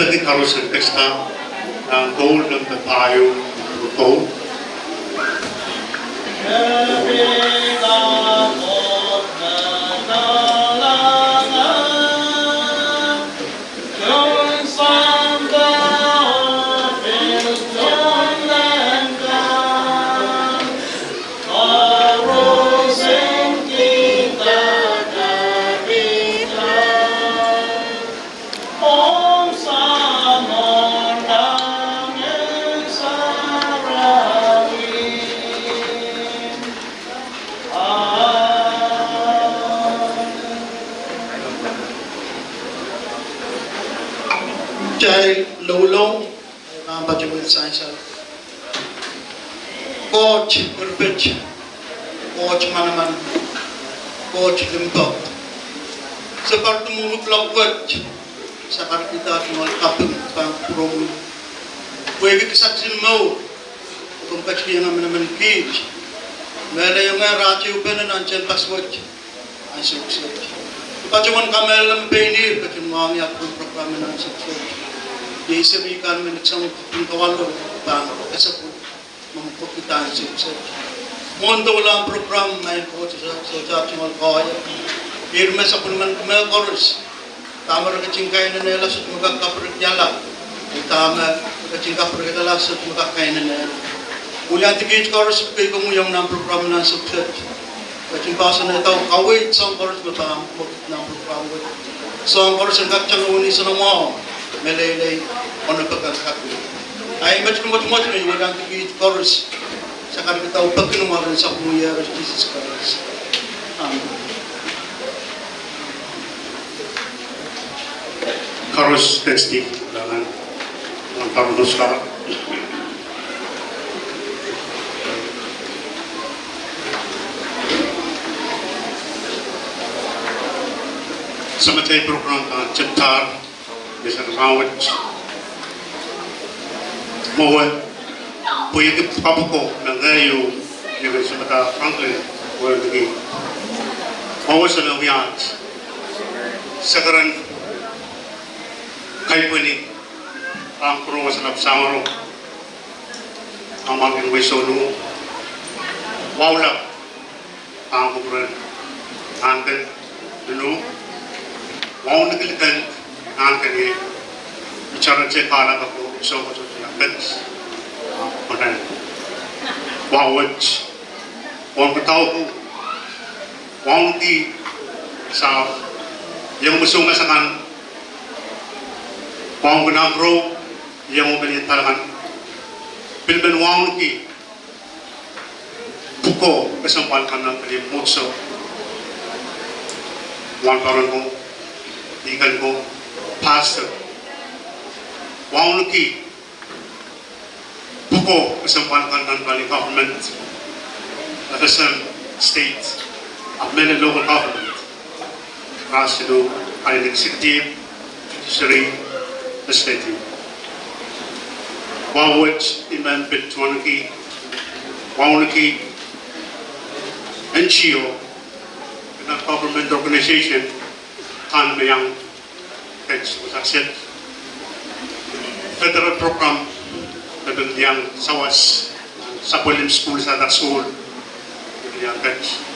Dati harus nagtesta ng goal ng tayo goal. Jai Lulong, Bajuan Science, Coach Urbich, Coach Manaman, Coach Limbok. Seperti mengutlak wajah, sekarang kita mau kapung tentang promo. Wajah kesaksian mau, kompetisi yang mana kij. Mereka yang raja upanan ancen pas wajah, asuk sukses. Bajuan kamel lembeni, bajuan yang aku program yang sukses. Di sini kan meneksam pintawalo bang kasaput memperkitaan sukses. Mondo lang program main coach sa cuma kaya. Irma sa punman kumel chorus. Tama rin kacingkain na nila sa magkakaparig nyala. Tama kacingkaparig nila sa magkakain na nila. Ulian tigit chorus kay kumuyang ng program na sukses. Kacingkasan na ito kawit sa chorus matang ng program. So ang chorus ang kakchang uni sa namo. Melelay ono pagkakaku. Ay macam-macam ni walang tigit chorus. Sakar kita upag kinumaran sa kumuya Jesus Christ. Amen. Chorus texting dengan ang parunus ka. Sa matay program ka Chantar bisa kawat mohon punya papuko ng gayo yung sa mata Franklin world game mohon sa lawiat sakaran kay puni ang kuro sa labsamaro ang maging wisonu wawla ang kubran anten dulu wow nagilitan angkanya bicara cekala aku so macam tu mana wawat orang bertahu orang di sa yang bersungai sangan orang benagro yang membeli talangan pilben orang ki buko kesempatan nak beli mutso orang kawan ko tinggal ko pastor Waunuki buko kesempatan dan balik government at the same state of many local government Rasidu ay executive judiciary legislative Wawat iman bit Waunuki NGO na government organization kan mayang text akset federal program dengan yang sawas sa William School sa Daksul yang text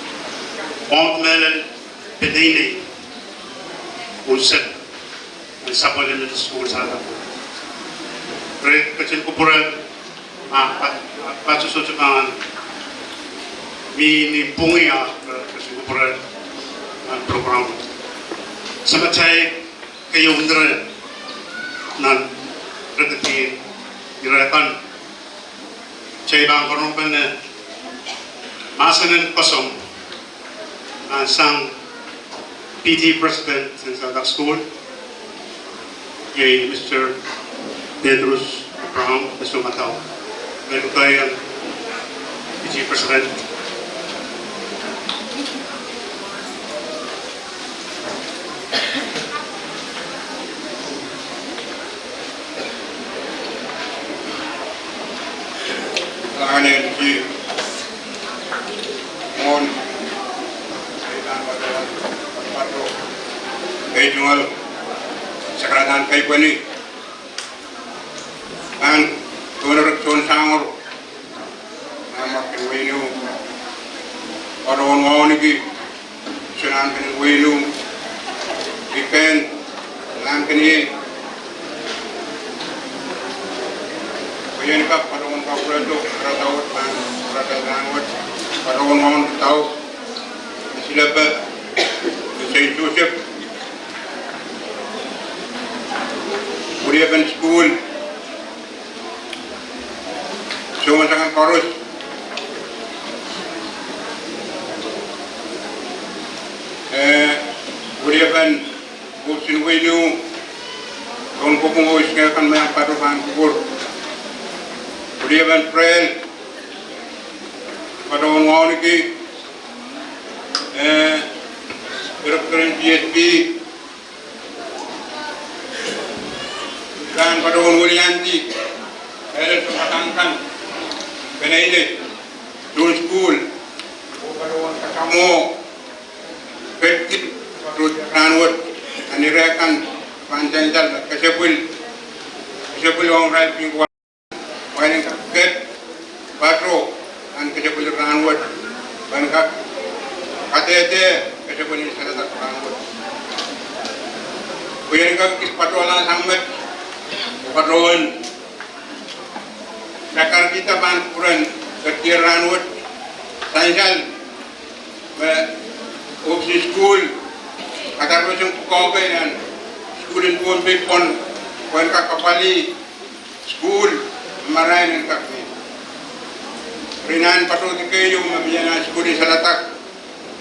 on melon pedini usap sa William School sa Daksul re kecil kuburan pasusukan mini pungia kecil kuburan program sama saya kayo undra nan redeki gerakan cai bang korong pen masanan kosong sang PT President sa Daksul yay Mr. Pedros Abraham Sumatao lalu kaya PT President Anen ki mon patro kay jungal sakratan kay kwani an tunar chon sangor nama kinwenu paron ngonigi sunan kinwenu ikan lam kini Kuyen ka paron ka prado radawat pan radaganwat paron ngon tau silaba Saint Joseph Uriaban School Sumasangan Korus Uriaban Busin Wenu Kung Kukungo Iskalkan Mayang Paduhan Kukur Uriaban Prel Paduhan Ngoniki Direkturan GSP dan Paduhan Wulyanti Elit Sumatangkan Benaile Dun School Paduhan Kasamo Petit Rut Ranwat Anirekan Panjanjal Kasepul Orang Rai Pingkuan Wailing Kaket Patro dan Kasepul Ranwat Bangkak Katete Kasepul Salatak Ranwat Kuyen kis patrolan sambat Patrolan Dakar kita Banpuran Ketir Ranwat Sanjal Opsi School Katar Pasang Kukawai dan School in Puan Pipon Puan Kakapali School Marayan dan Kakmi Rinan Patrol Kayo Mabiyana School di Salatak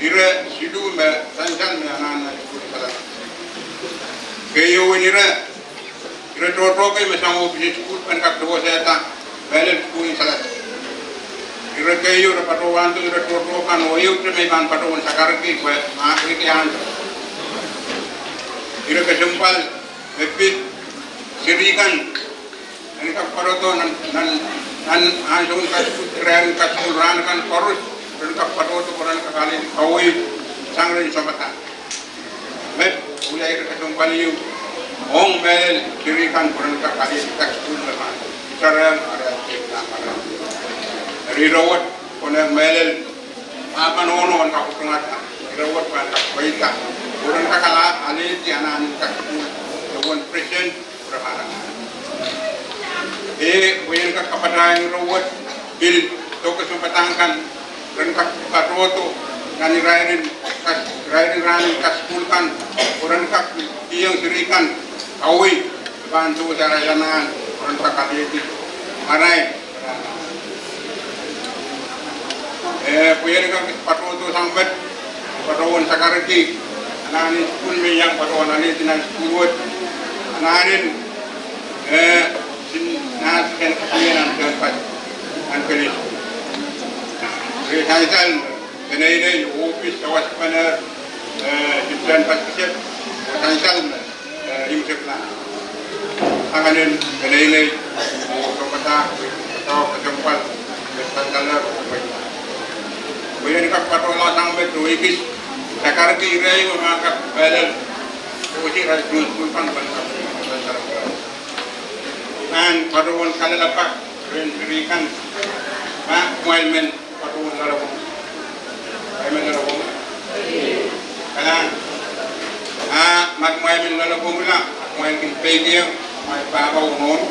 Ira Sidu Sanjal Anak School di Salatak Kayo Ira Trotokai Masang Opsi School Puan Kakdawa Sayata Balen School di Salatak Ira kayo na patuwan to ira trotokan o iyo may ban patuwan sa karki maakikihan ira kasumpal mepit sirikan ani ka paroto nan anjong kasutren kasuran kan korus dan ka patoto koran ka kali kawi sangren somata met ulai ira kasumpal iyo ong mel sirikan koran ka kali kasul leman saran ada kita Rirawat koner melel apa nono ka kutungata rirawat pan ka baita kurang kakala ali ti anan ka kuwan present prahara kuyen ka kapadang rawat bil to kesempatangkan dan ka patroto ngani rairin ranin kaskulkan kurang ka tiyang sirikan awi bantu cara jalan kurang ka kaliti marai Kuyen ka patroto sambat patroon sakaraki ananin school meyang patroon ani tinan schoolwat ananin nas ken kuyen an tempat an kelis rehaitan kenai office kawas panar diplan pasisep potential imsepna anganin kenai komata atau kejempat bertanggalar Kuyen ka patola sampai doikis sakarki irai maka badal uji rajul kulpan bangsa an patoon kalalapak berikan mak mualmen patoon lalabong mualmen lalabong kanan mak mualmen lalabong na mualmen pegi mai babaw non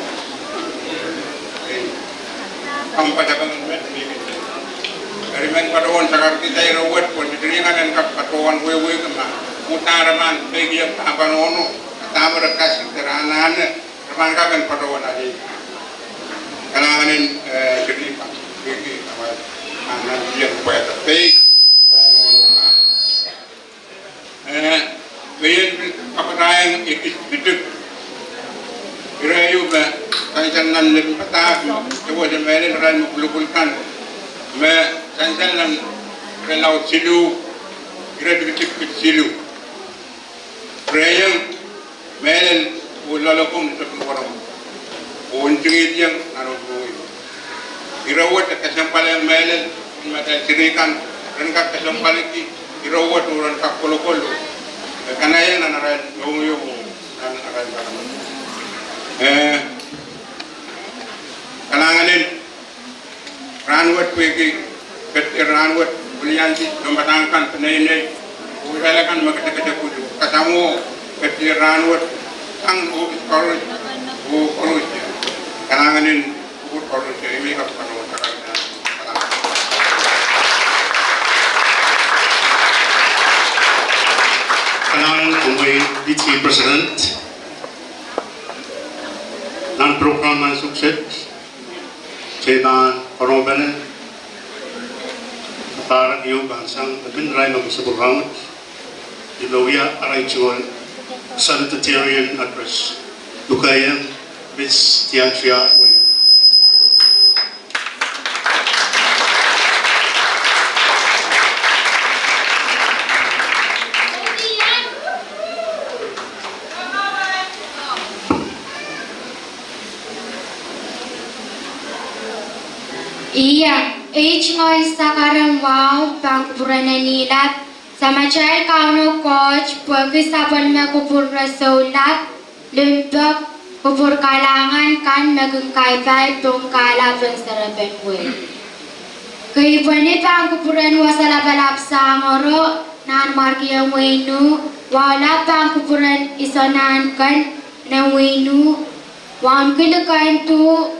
pampajabang met Rimen patuan sakarti tay rawat pun didirikan dan patuan wewe kena utaraman bagi yang apa nono tamu rekas teranan reman kagan patuan aja kalangan jadi pak bagi awal anak dia supaya terbaik nono bayan apa yang ikut hidup irayu bah tanjakan lebih patah coba jemaah ran melupulkan sanjalan relau silu graduatif silu prayang melen ulalakum sa orang unjungit yang narubuy irawat kasampalang melen mata sirikan dan kasampaliki irawat uran kakolo-kolo kanaya na naran yung dan aran kalanganin ranwat wegi petir ranwat bulianti dombatangkan penene ubalakan magkata kudu kasamu petir ranwat ang korus korus kalanganin korus ini ka pano takalna Kalangan Umay VP President ng program ng sukses Chetan Parobanen para iyo bansang pagminray ng sa program Ilawia Araychuan Salutatorian Address Lukayan Miss Tianxia William. Iya, ngoy sa karamwaw, pangkurananilat, sa machar kauno coach, pwede sa palmakupur na solat, lumpok, kupur kalangan kan magungkaybay, tungkala pansarapan way. Kaya pwede pangkupuran wasalabalap sa ngoro, naan markiyang wayno, wala pangkupuran isonan kan na wayno, wan kilakain to,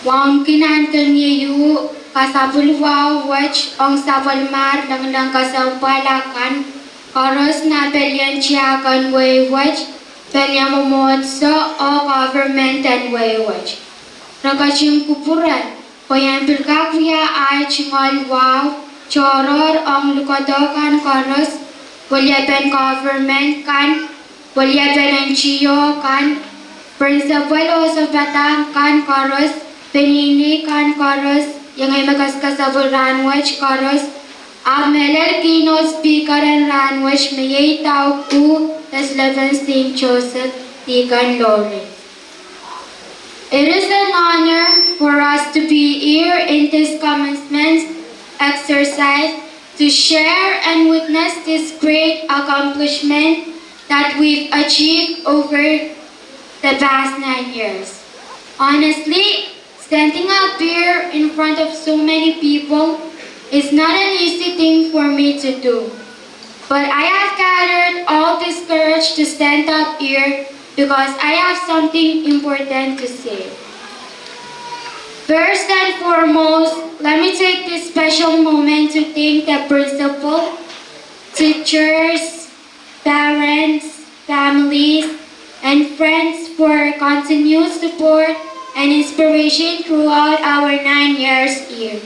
Wang kinantan niyo kasabulwa wach ang sabulmar lang kasampalakan karos na pelyan siya kan way wach pelyan momotso o government and way wach. Nagkasyong kupuran payan pilkakuya ay chingal wow choror ang lukadokan karos walyaben government kan walyaben ang chiyo kan principal o sa batang kan karos Penini kan chorus yang ay magkaskasabol ranwach chorus Melel kino speaker and ranwach mayay tao ku tas Leven St. Joseph Deacon Lawrence. It is an honor for us to be here in this commencement exercise to share and witness this great accomplishment that we've achieved over the past 9 years. Honestly, standing up here in front of so many people is not an easy thing for me to do. But I have gathered all this courage to stand up here because I have something important to say. First and foremost, let me take this special moment to thank the principal, teachers, parents, families, and friends for continued support and inspiration throughout our 9 years here.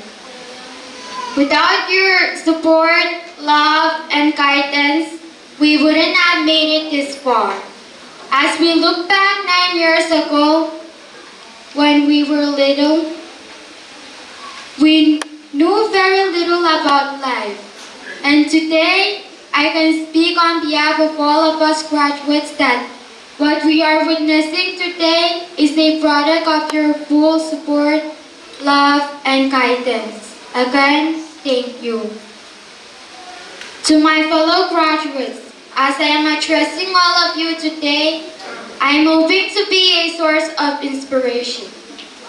Without your support, love, and guidance, we wouldn't have made it this far. As we look back 9 years ago, when we were little, we knew very little about life. And today, I can speak on behalf of all of us graduates that what we are witnessing today is a product of your full support, love, and guidance. Again, thank you. To my fellow graduates, as I am addressing all of you today, I am hoping to be a source of inspiration.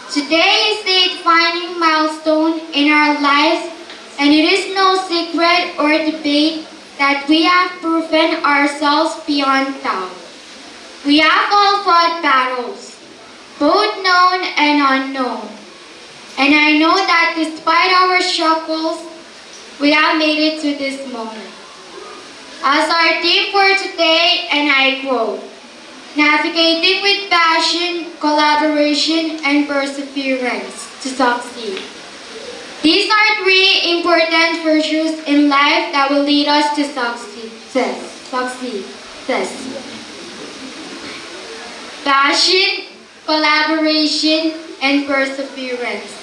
Today is a defining milestone in our lives, and it is no secret or debate that we have proven ourselves beyond doubt. We have all fought battles, both known and unknown. And I know that despite our struggles, we have made it to this moment. As our theme for today, and I quote, navigating with passion, collaboration, and perseverance to succeed. These are 3 important virtues in life that will lead us to succeed. Passion, collaboration, and perseverance.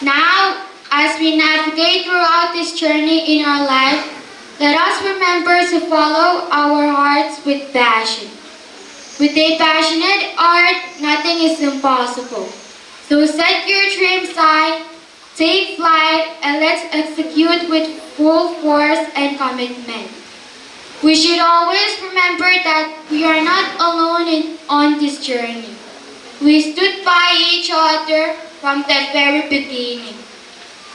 Now, as we navigate throughout this journey in our life, let us remember to follow our hearts with passion. With a passionate heart, nothing is impossible. So set your dreams high, take flight, and let's execute with full force and commitment. We should always remember that we are not alone on this journey. We stood by each other from the very beginning.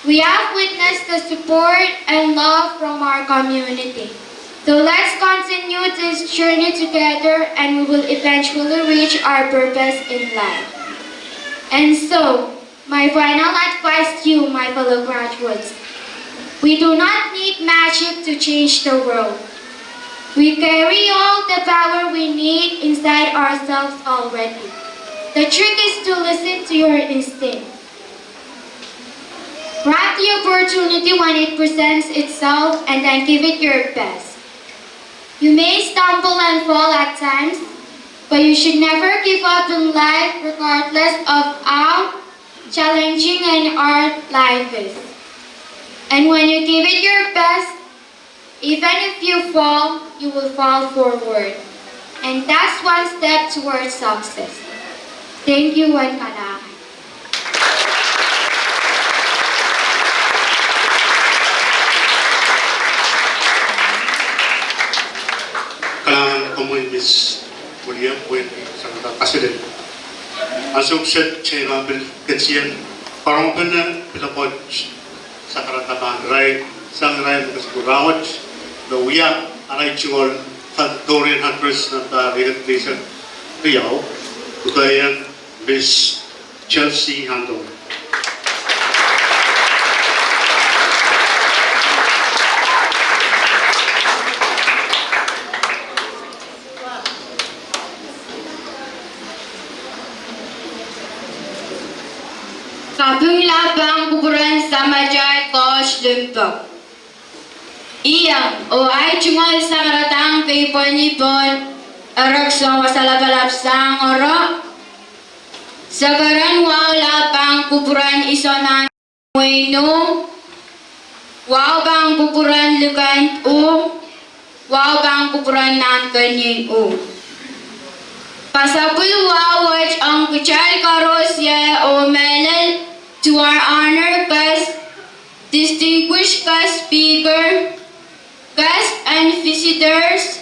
We have witnessed the support and love from our community. So let's continue this journey together and we will eventually reach our purpose in life. And so, my final advice to you, my fellow graduates, we do not need magic to change the world. We carry all the power we need inside ourselves already. The trick is to listen to your instinct. Grab the opportunity when it presents itself and then give it your best. You may stumble and fall at times, but you should never give up in life regardless of how challenging and hard life is. And when you give it your best, even if you fall, you will fall forward. And that's one step towards success. Thank you and kailangan. Kailangan amoy Miss William Wayne sa President. Ang sukset siya nga bilkensiyan, parang pinapod sa karataman ray, sang ray ng kasigurawat, na uya, aray chingol, Dorian Huntress ng recognition Riyaw, Ugayan, Miss Chelsea Handel. Kapung labang kuburan sama jay Coach Limpok. Iyang o ay chungol sa karatang kay Ponipon arak sa wasalabalap sang oro. Sagaran wow labang kuburan isonan weno. Wow bang kuburan lukan o. Wow bang kuburan nan kanyin o. Pasapul wawaj ang kuchay karosya o melal to our honor guest, distinguished guest speaker, guests and visitors,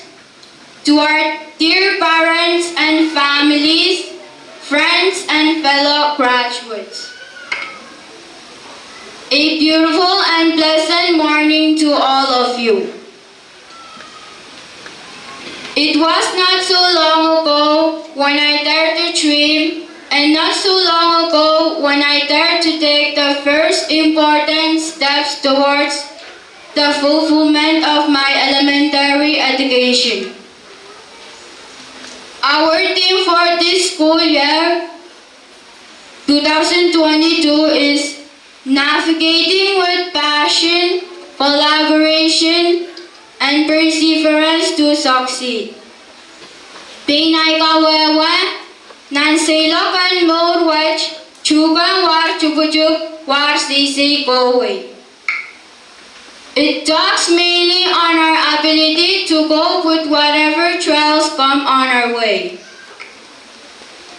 to our dear parents and families, friends and fellow graduates. A beautiful and pleasant morning to all of you. It was not so long ago when I dared to dream, and not so long ago when I dared to take the first important steps towards the fulfillment of my elementary education. Our theme for this school year, 2022, is navigating with passion, collaboration, and perseverance to succeed. Pinay kawewe, Nansailokan mode which chugan war chupujuk war sisi kowe. It talks mainly on our ability to cope with whatever trials come on our way.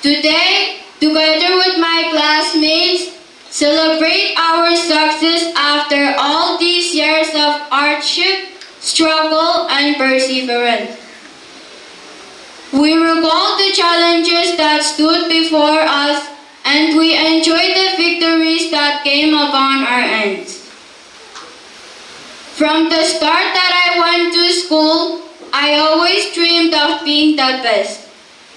Today, together with my classmates, celebrate our success after all these years of hardship, struggle, and perseverance. We recall the challenges that stood before us and we enjoy the victories that came upon our ends. From the start that I went to school, I always dreamed of being the best.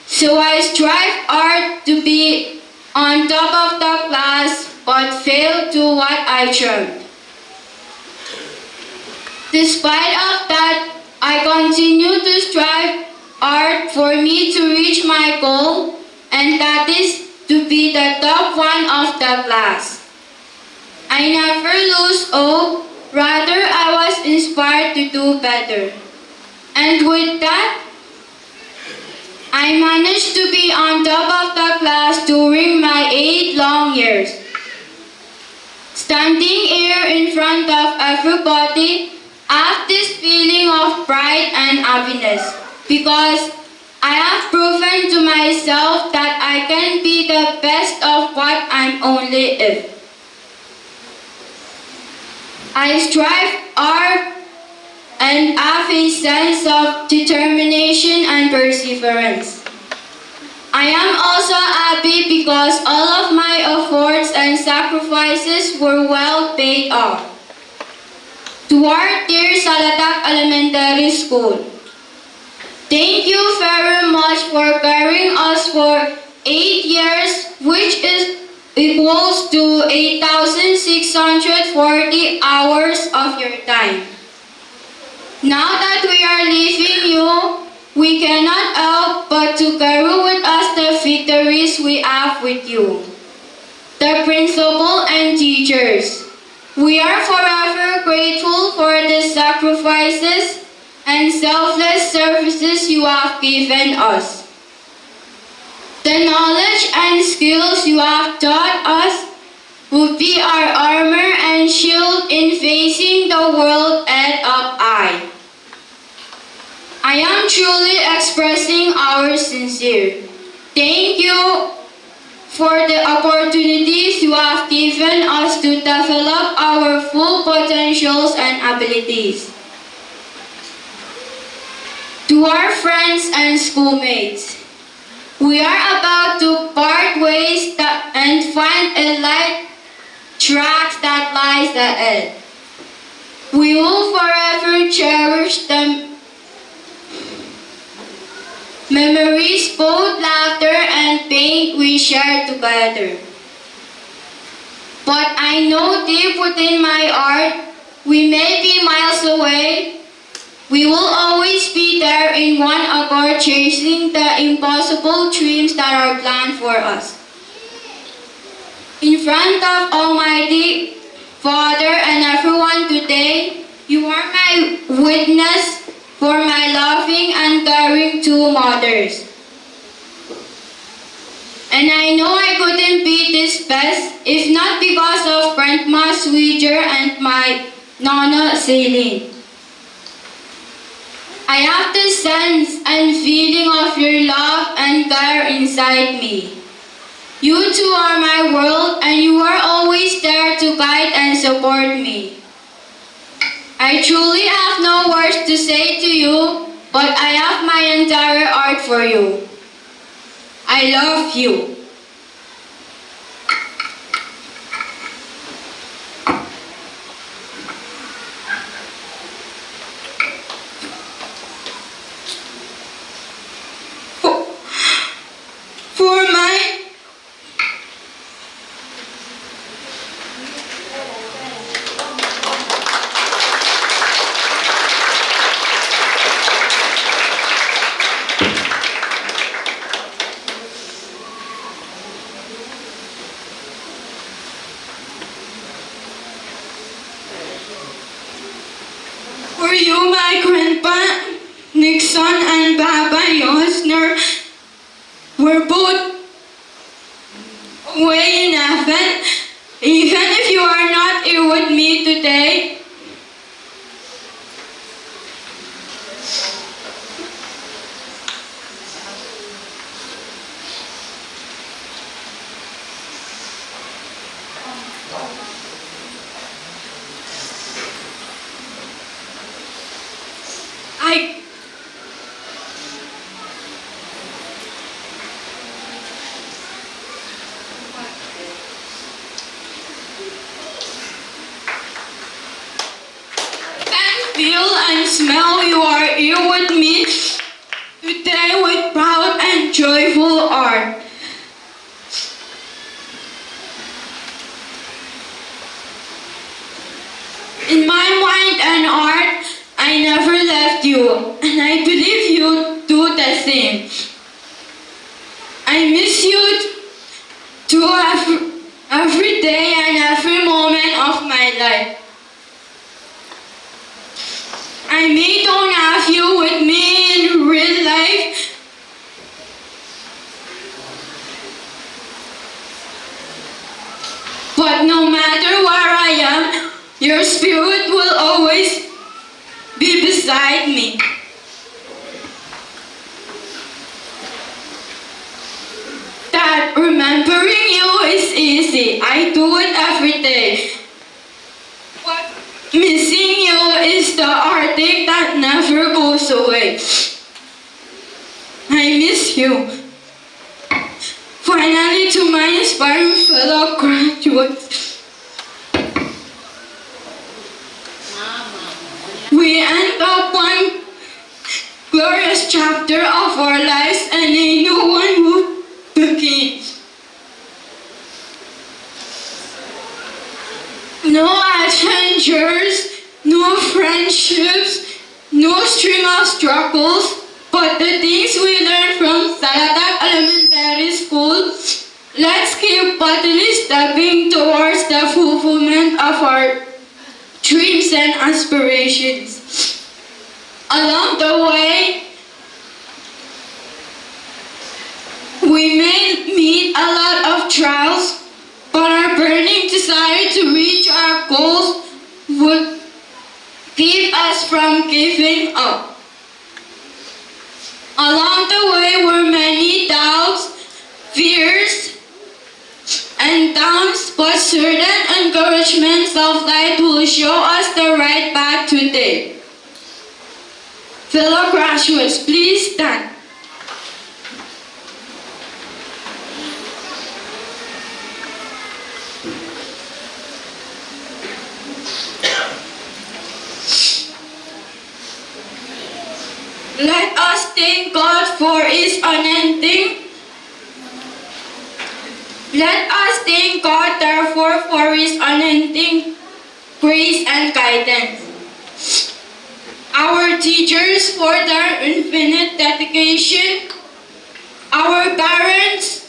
So I strive hard to be on top of the class but failed to what I dreamed. Despite of that, I continue to strive hard for me to reach my goal, and that is to be the top one of the class. I never lose hope, rather I was inspired to do better. And with that, I managed to be on top of the class during my 8 long years. Standing here in front of everybody, I have this feeling of pride and happiness. Because I have proven to myself that I can be the best of what I'm only if. I strive hard and have a sense of determination and perseverance. I am also happy because all of my efforts and sacrifices were well paid off. To our dear Salatak Elementary School, thank you very much for carrying us for 8 years, which is equals to 8,640 hours of your time. Now that we are leaving you, we cannot help but to carry with us the victories we have with you. The principal and teachers, we are forever grateful for the sacrifices and selfless services you have given us. The knowledge and skills you have taught us will be our armor and shield in facing the world head up high. I am truly expressing our sincere thank you for the opportunities you have given us to develop our full potentials and abilities. To our friends and schoolmates, we are about to part ways and find a light track that lies ahead. We will forever cherish the memories, both laughter and pain we shared together. But I know deep within my heart, we may be miles away, we will always be there in one accord chasing the impossible dreams that are planned for us. In front of Almighty Father and everyone today, you are my witness for my loving and caring two mothers. And I know I couldn't be this best if not because of Grandma Sweeter and my Nana Celine. I have the sense and feeling of your love and care inside me. You two are my world and you are always there to guide and support me. I truly have no words to say to you, but I have my entire heart for you. I love you. For my For you, my grandpa, Nixon, and Baba Yosner were both away in heaven. Even if you are not here with me today, I can feel and smell you are here with me today with proud and joyful heart. In my mind and heart, I never left you, and I believe you do the same. I miss you too every day and every moment of my life. I may don't have you with me in real life, but no matter where I am, your spirit will always be beside me. Dad, remembering you is easy. I do it every day. But missing you is the heartache that never goes away. I miss you. inspiring fellow graduates, we end up one glorious chapter of our lives and a new one will begin. No adventures, no friendships, no string of struggles, but the things we learned from Salatak Elementary School. Let's keep boldly stepping towards the fulfillment of our dreams and aspirations. Along the way, we may meet a lot of trials, but our burning desire to reach our goals would keep us from giving up. Along the way were many doubts, fears, and downs, but certain encouragements of light will show us the right path today. Fellow graduates, please stand. Let us thank God for His unending. Let us thank God therefore for His unending grace and guidance. Our teachers for their infinite dedication. Our parents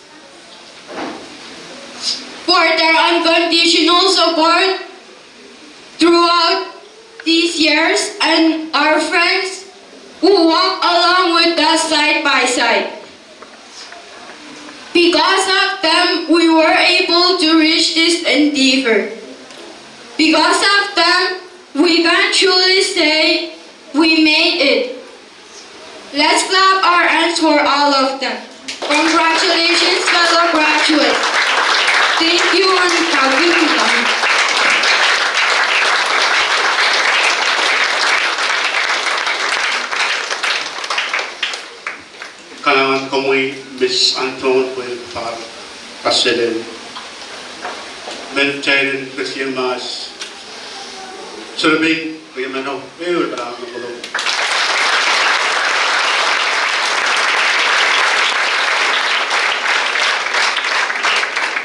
for their unconditional support throughout these years, and our friends who walk along with us side by side. Because of them, we were able to reach this endeavor. Because of them, we can truly say we made it. Let's clap our hands for all of them. Congratulations, fellow graduates. Thank you and happy to Kalangan kamoy Miss Anton with Par President. Maintain Christian Mass. Serving Kayamano. Mayor Barang Magulo.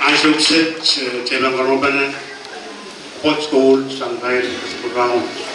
Ang sukset Chebang Karobanan. Port School, Shanghai, Programo.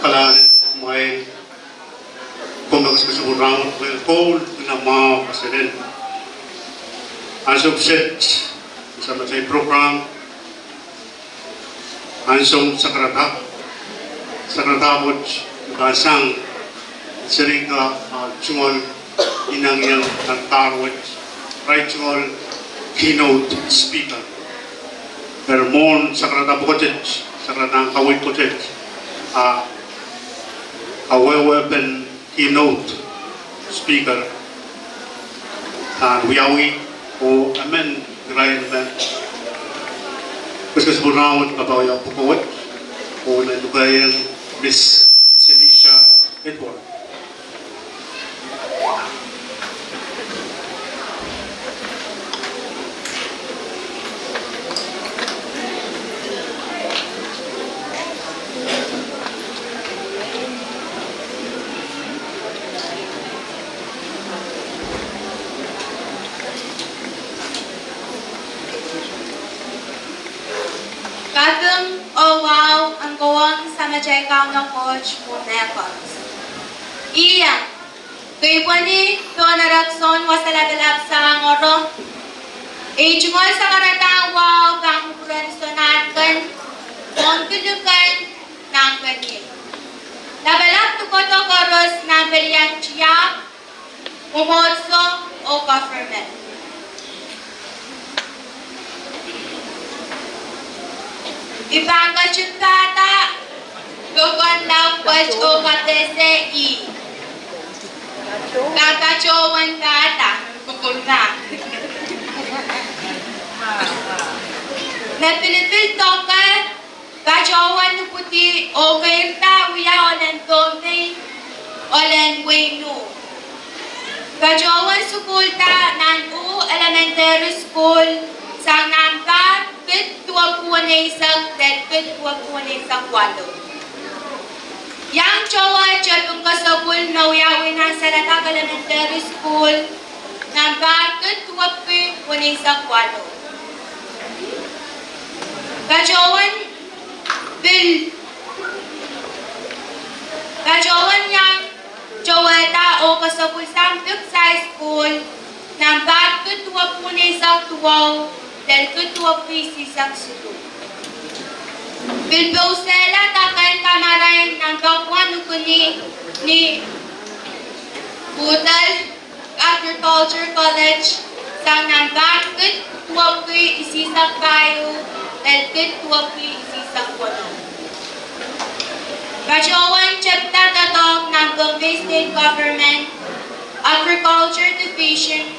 pala may kumakas ka sa burang will hold na mga president. As of set sa matay program, ansong sakratapot basang serika chungol inang yang tantarwat right keynote speaker. Vermont sakratapot sakratang kawit ko a well-weapon keynote speaker wiyawi o amen grayan na kasi bunawat kabaw yung pukawat o nalugayang Miss Celicia Edward. Kadang wow ang gawang sa majaykaw na coach mo nepals. Iya, kay pwede donarakson wasalabelab sa ngoro. Ijungol sa karatang wow kang kuransonakan, mongkulukan ng kanil. Labelab tukoto koros na belian chiyak, umotso o government. Ibanga chukata, gogon lang wach o katese i. Kakachowan kata, kukul na. Napilipil toka, kachowan nuputi o kairta wiya olan tomte, olan wayno. Kachowan sukulta nan u elementary school, sang nangka, ketua isang dan ketua isang walo. Yang cowok jalung kasabul na uyawin ng Salatag Elementary School ng ketua isang walo. Kajowan yang coweta o kasabul sang High School ng ketua isang tuwaw dan ketua isang situ. Bilbosela takan kamaray ng kapuan ni Budal Agriculture College sa nambang ketua isisang kayo dan ketua isisang walo. Kajowan chapta tatok ng Bombay State Government Agriculture Division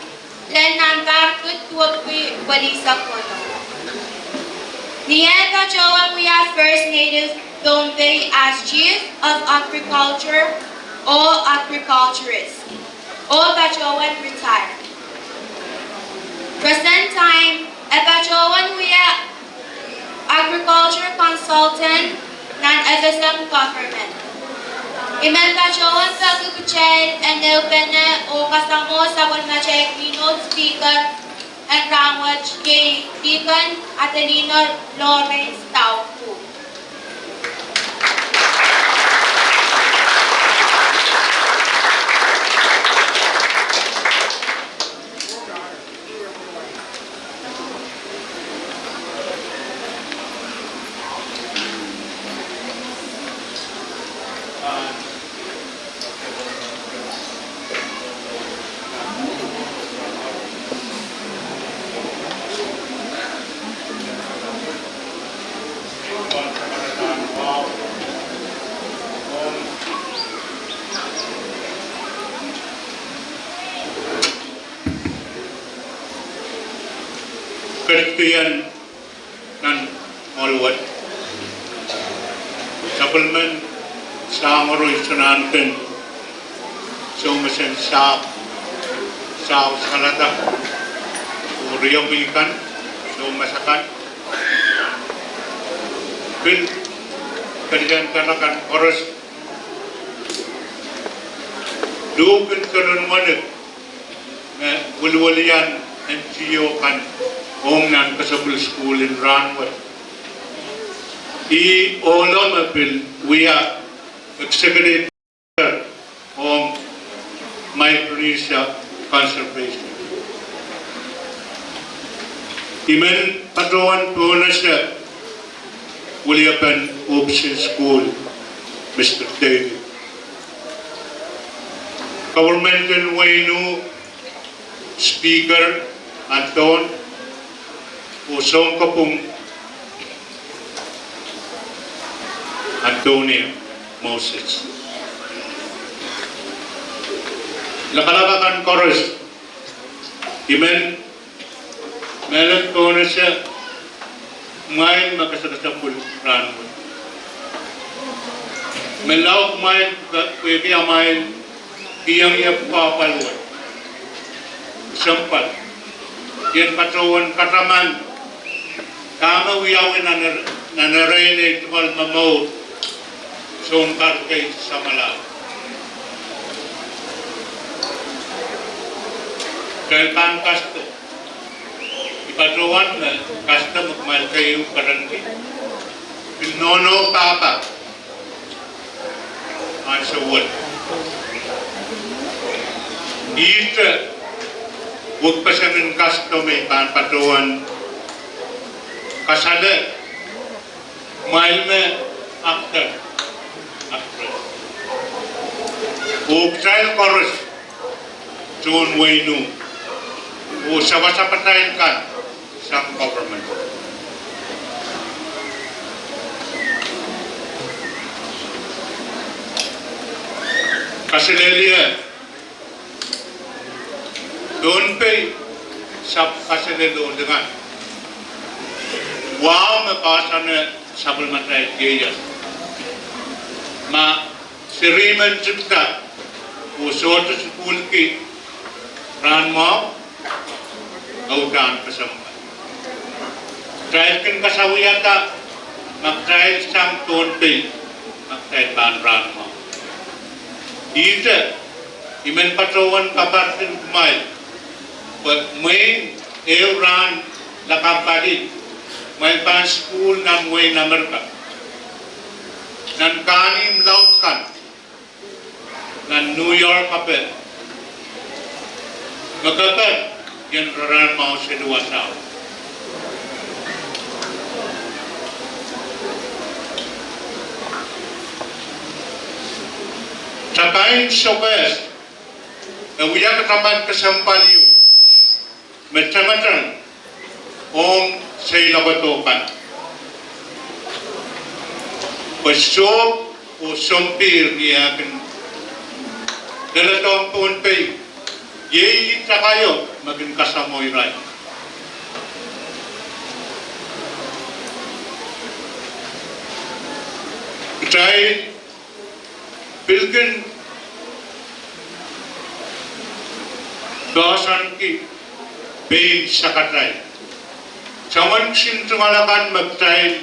dan nambang ketua walisang walo. Niel Kajowan Kuya First Native Bombay as Chief of Agriculture o Agriculturist o Kajowan retired. Present time, Kajowan Kuya Agriculture Consultant ng FSM Government. Imel Kajowan Pagkukuchay and Neupene o kasamo sa Walmachay Keynote Speaker and Rangwaj kay Deacon Adelino Lawrence Taupo. Kristian nan molwat supplement sa ngoro isunanten so masen sa salata uriyong bilikan so masakan bil kerjaan kanakan oros dupin kanon manik na wulwalian NGO kan Om nan kasabul school in Ranwat. I olom apil wiya Executive of Micronesia Conservation. Imen Patuan Punasya Williapan Option School, Mr. David. Government in Wainu Speaker Anton Usong Kapung Antonia Moses. Nakalabakan Chorus Imen Meron ko na siya main makasakasapul ranmo. Melaw main pwede main iyang iyapapalwa. Sampal. Yan patrawan kataman. Kama wiyawin na narene tumal mamaw. Songkar kay samala. Dahil pangkas to. Patrawan na kasta magmal kayo barangay. Pinono papa. Ang word. Dito, huwag pa siya ng kasta may patrawan. Kasada, mahal na actor. Huwag siya chorus. John Wainu. O sabas-sapatayin ka. Some government. Kasilelia doon pa'y sa kasilelo dengan wow mapasa na sabal matay gaya ma siriman jibta usoto school ki ran mo audan kasama Trial kan kasawiyata, mag-trial sang tonte, mag-trial banran mo. Dito, imen patrawan kabartin kumay, pag may euran lakapadi, may pan school ng way number ka, nan kanim laut kan, nan New York kapel, magkapel, yan raran mo sa luwasaw. Sabayin sa West, na wiyak katamad kasampaliw, macam-macam om sa ilabatokan. Pasok o sumpir niya akin. Dalatong punpay, yay ita kayo, maging kasamoy ray. Try Bilgin Dawson ki Bain Sakatay. Sawan sin tumalakan magtay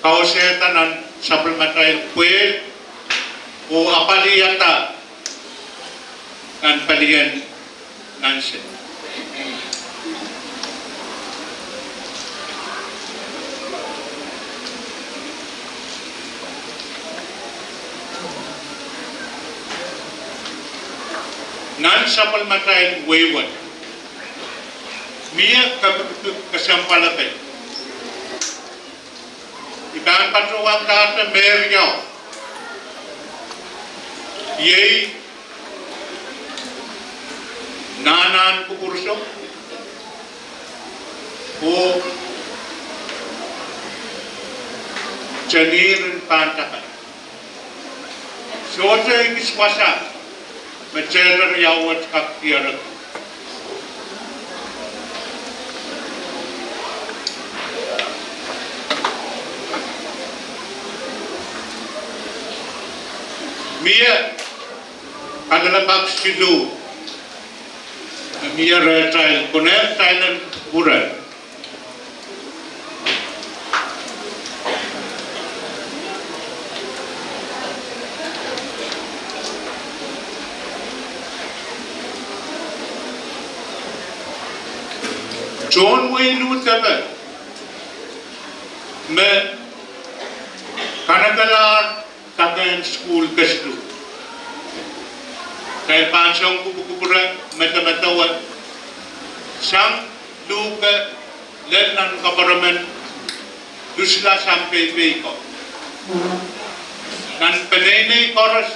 kausetanan supplementary puwet o apaliyata ang paliyan nansin. Non-supplementary matay wayward. Miya kasampalakay. Ikan patruwang kata meryaw. Yay nanan kukurso o janirin pantakan. Sote ikiswasa Macerer yawat kak tiarak. Mia adalah bak sidu. Mia retrail koner Thailand buran. John Wainu tabe me kanagalar takan school kasdu. Kaya pansong kubukuburan mata-matawan sang luka lenan government dusla sampai ko. Nan penene koros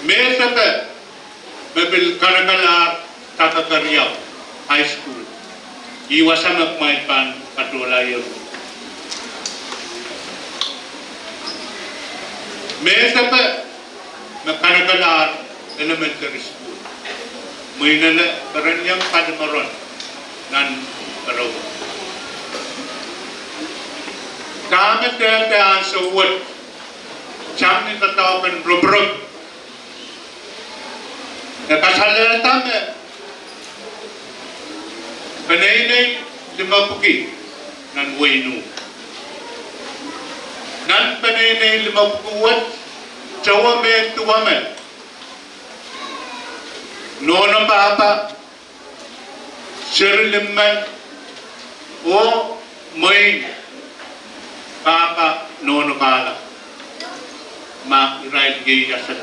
Mesapa Mabil Karakalar Takakariyaw High School. Iwasamak may pan patulayo. Mesapa Makarakalar Elementary School. May nala karanyang padamaron nan paraw. Kami kaya sa uwad siyang nitatawagan rubrug. Nakasalatan Panaynay 50 ng Wayno. Nan panaynay 50 Chawame tuwamen. Nono papa Sirliman o may papa nono kala. Ma irail gaya sa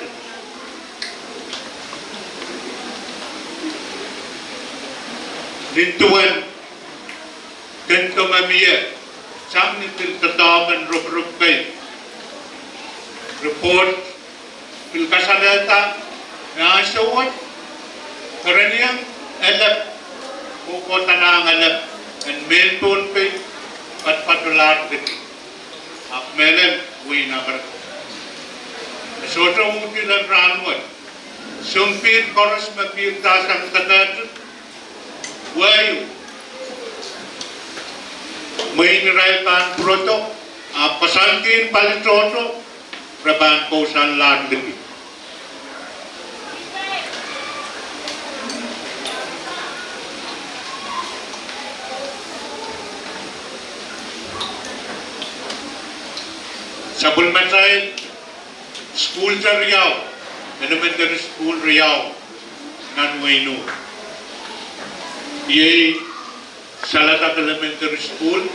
Nintuan ganito mamiya sam nitil tataman rup kay report pil kasalata na sawat karaniang alap ko tanang alap and menton pay patular dit apmelen we nabar soto mutilan ranwat sumpir koros mapir tasang tatat Wayu may niraitan proto pasantin palitroto raban kosan ladli Sabul Matay School sa Riau Elementary School Riau nan Wayno Yay Salakat Elementary School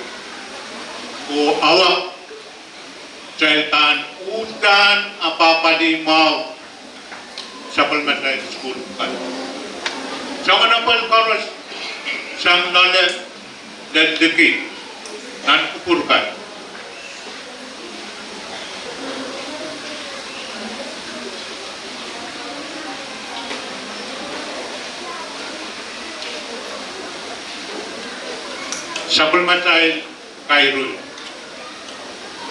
o awak Chaitan utan apapalimaw sa Palmatay School kan. Sa manapal karos sang nole dan deki nan kupurkan. Sabul Matay Kairul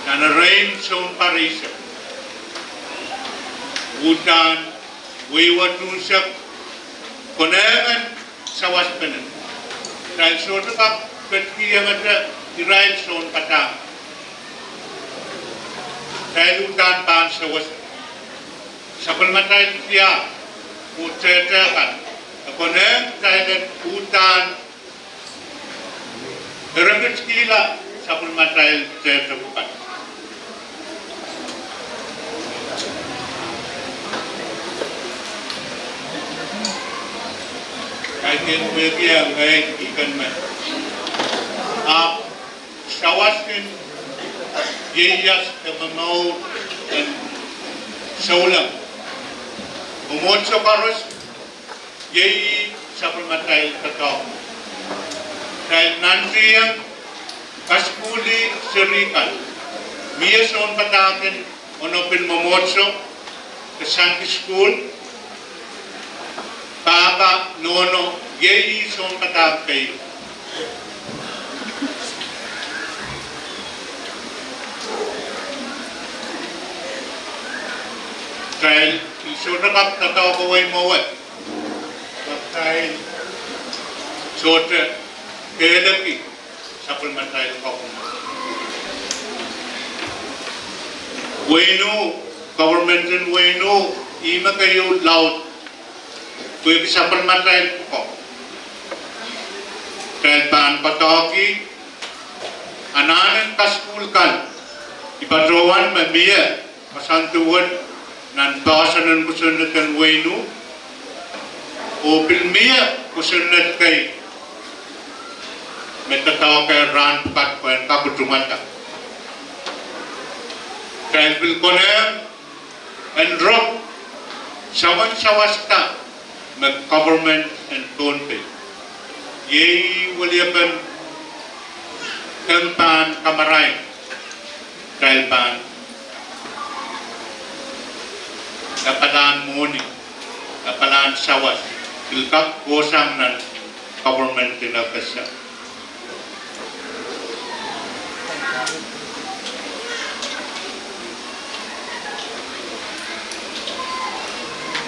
Nana Rain Son Parisa Udan Wiwatusap Koneman Sawaspanan Dahil sotakap Katkiya mata Irail Son Patang Dahil udan pan sawas Sabul Matay Tiya Utetakan Konem dahil udan Rangit kila Sabul Matay terbuka. Kaitin media ngayon ikan man. Sawasin yeyas kemamau dan saulang. Umon sa karos yeyi Sabul Matay katao. Dahil nanti yang kaskuli serikan Mia son patakin onopin momotso ke Santi School Papa nono yeyi son patakin dahil isodakap tataw kaway mawat dahil sote Kelaki Sabul Matay Wayno government in Wayno ima kayo loud kuya Sabul Matay ko kahit paan patoki ananan kaskul kan ipatrawan mamiya pasantuan nan basanan kusunat kan Wayno o pilmiya kusunat kay Metataw kay ran pat pen kaputu Rumata. Child will connect and drop Shawasta government and Tonpe. Ye William Kampan Kamaray Child Ban Kapalan Muni Kapalan Shawas Ilkap Kosang ng government in Akasya.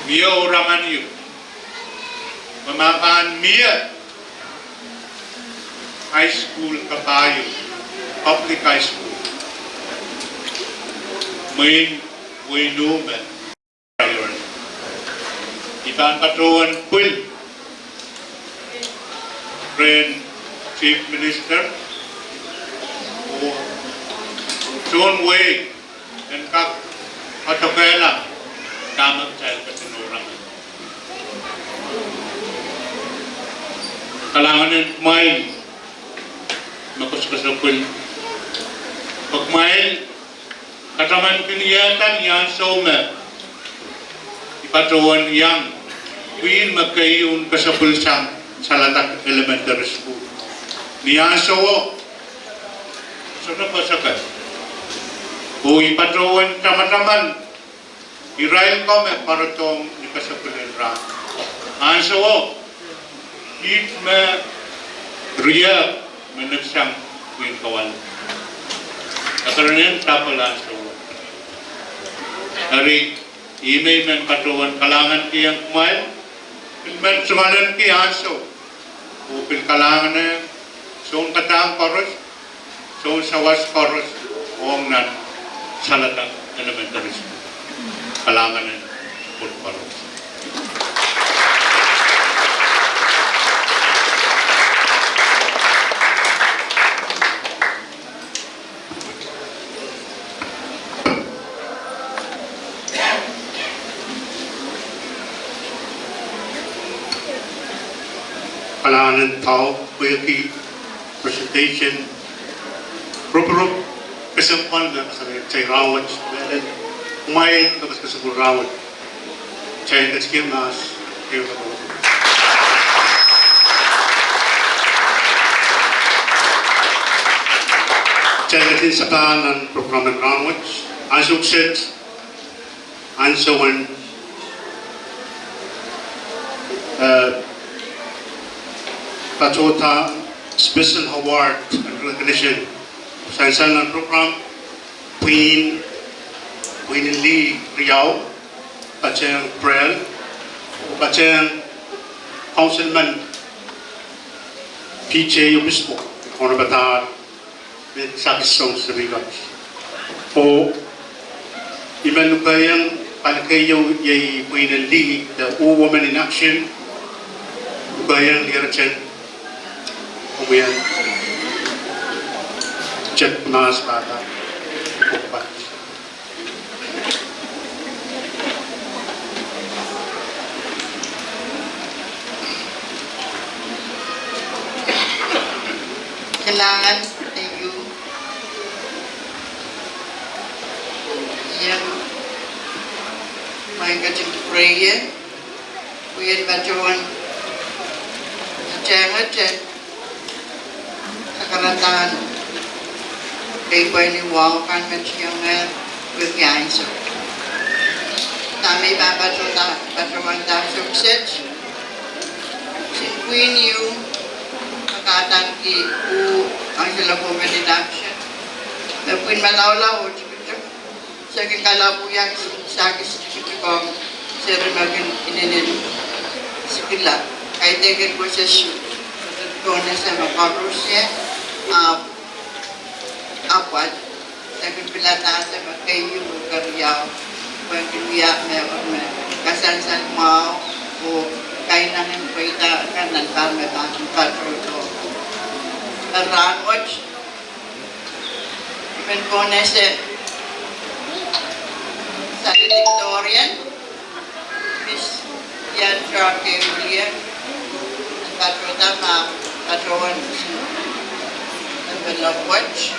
Mia oraman yu Mamapan Mia High School Kabayo Public High School Main Winuman Priority Iban Patron Pul Friend Chief Minister o John Way and Kak Otavela Tamang Child Patinurang Kalangan may makuskasapul pagmail kataman kiniyatan yan soma ipatuan yang win magkayun kasapul sa Salatak Elementary School niyan so na pasakat o ipatuan tama-taman Irail kome para tong ikasapulin ra anso it me ria meneksang win kawan kakaranian tapalan so hari email men patuan kalangan kiyang kumain men sumalan ki anso upil kalangan na soon katang koros soon sawas koros ong nan Salatak Elementary School kalangan ng pulparos. Kalangan ng tao, quality, presentation, proper kesempan na sa rawat, kumain tapos kasabul rawat. Chay kaskim nas kayo na po. Chay natin sa ng program ng rawat. Ang sukses, ang sawan, Patota Special Award and Recognition sa isang ng program Queen Lee Riau, Pacheng Prel, Pacheng Councilman PJ Obispo, kung nabataan sa kisong sabigat. O iman lukayang palakayaw yay Queen Lee, the Woman in Action, lukayang lirachen, umayan, chat mas bata, upat. Kailangan tayo yang may gating prayer kuya bajuan jangan sakaratan kay boy ni wow kan mensyang bigyan so kami bajuan ta sukses si queen you kadang ki ang sila po meditation. Napun malaw-law cuma saya kalau yang sakit sedikit kong sering makin ini sekilas. Kait dengan proses kona sama korusnya apa dengan pelatihan sama kayu kerja bagi dia memang kasan mau kainan yang kita kanan kami bahkan patrol Ranwatch even Bonese sa Victorian Miss Yandra K. William at patrotama patroon sa Love Watch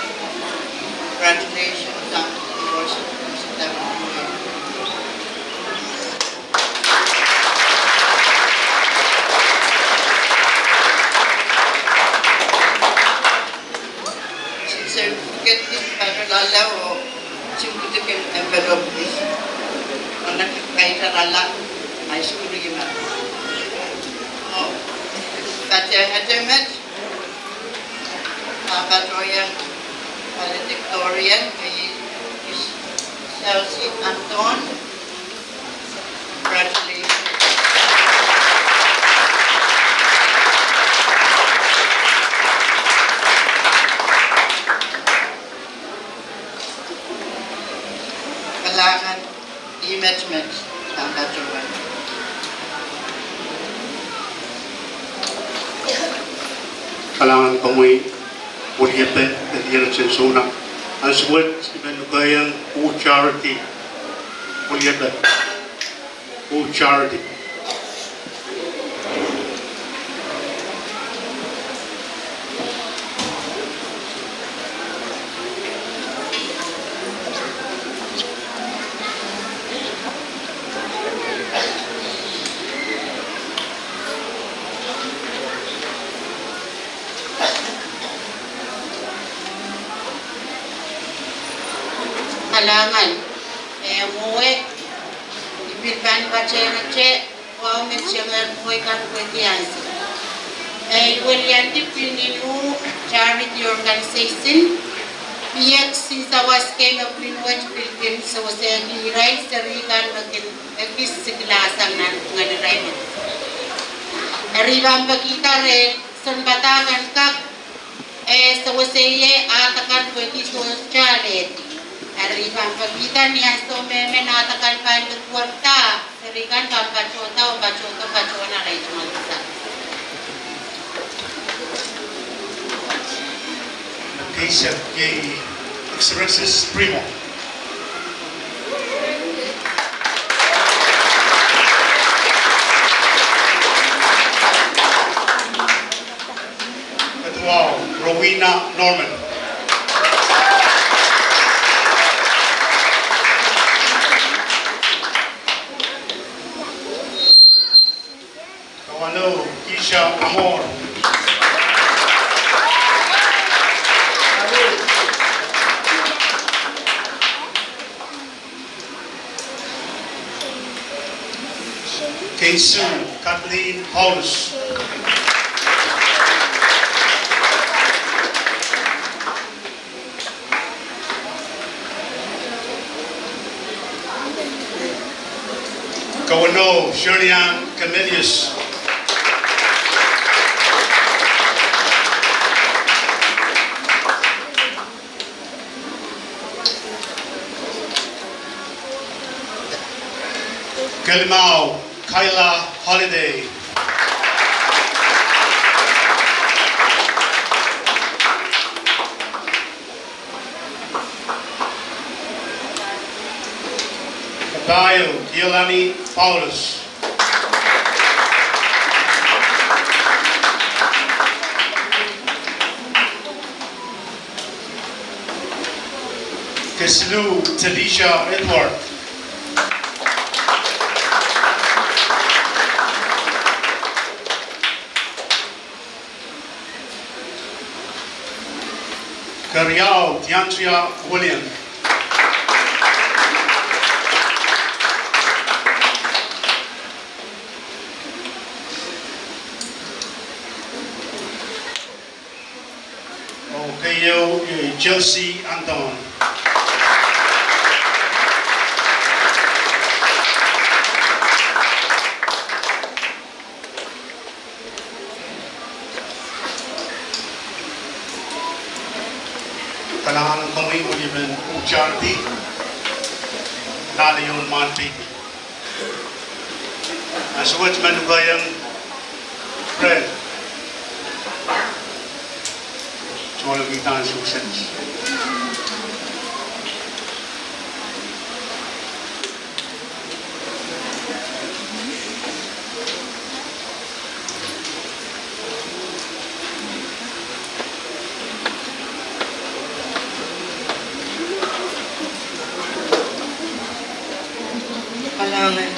Congratulations ang endorsement mo sa WA. Si certificate din para lalaw o certificate envelope din. Ang nakikairarala, high school yun na. Kajemet, Kabatroyan valedictorian, kay Chelsea Anton. Congratulations. Kalangan imagement, Kabatroyan. Kalangan pamoy Muriete at Iran Sensuna. Ang suwet, ibenugayang charity. Muriete. Charity. Kalangan, umuwi, ibigyan pa siya na siya, comment siya nga umuwi ka kwentiyansi. William Dipininu Charity Organization, Piyak Sinsawas came of Greenwich Pilgrims, so was a right, Sarikan, Nagis Siglasang Nanaray. Arribang Bagita Red, Sanbatagan Kak, sa waseye atakan pwede so charity. Arribang Bagita niya so meme natakan pa yung kwarta, Sarikan Pampachota o Pachona Ray Mansa. Keisha Gay expresses primo. Wow, Rowena Norman. Kawano, Keisha Amor. Keisu Kathleen Paulus. Kawano Shirley-Ann Camillus. Galimao Kyla Holiday. Caballo Giolani Paulus. Kislu Talisha Edward. Cariao Diantria William. Kayo Chelsea Anton. Kailangan kami ulitin charity lalo yung mantik. Nasuwat manugayang friend. All of the sukses. kalangan.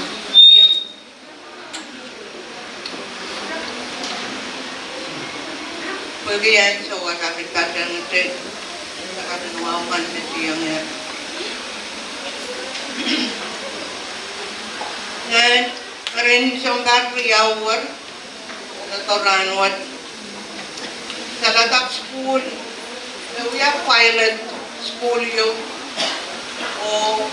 Bagian so kasapit kadang natin nakatanuaman na siyang dan rin siyang kakriyawar na toranwat sa latak school na uyak pilot school yun o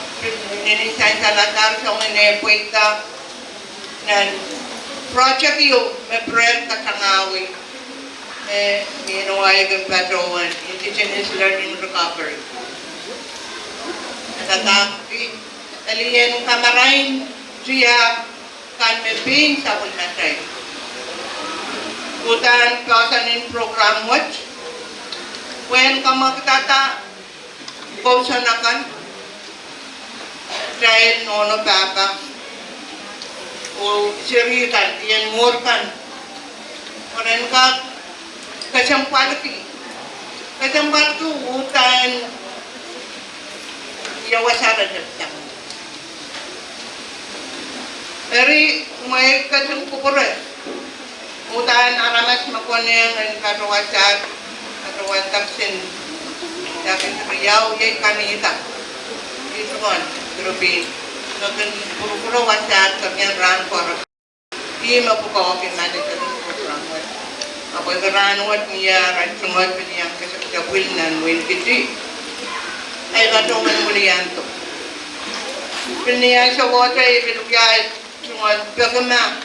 ninisay sa latar sa inepuita na project yun may prem katangawi Minuay ng Patrowan, Indigenous Learning Recovery. Natatampi, taliyan ng kamarain, siya kan meping sa ulmatay. Kutan kausanin program watch, when ka magtata, kausanakan, dahil nono papa, o sirikan, iyan murkan, karen ka, Kasampalaki utan yawasaran nagtang. Eri may kasampukure utan aramas makoneng ang karuan taksin dakin riyaw yay kanita ito kon grupi natin puro wasat kanya ran por di mapukawakin manager program apa geranwat niya ransungot niyang kasapil nan win kiti ay batongan mulian to piniya sa wota ibigay sungot pagama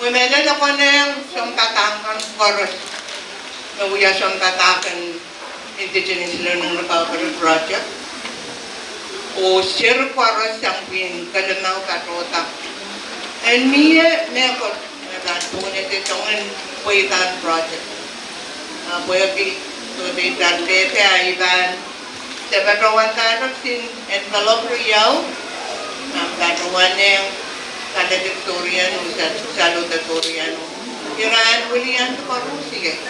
umeda na koneng sampatakan koros na uya sampatakan Indigenous Learning Recovery Project o sir koros ang pin kalamaw katota and niya mekot tunay itong Puitan project. Puyapi, tuloy dante iban sa Batawan Tanong sin envelope riyaw, ang Batawan ng salutatorian o salutatorian. Iraan ulian sa Parusi.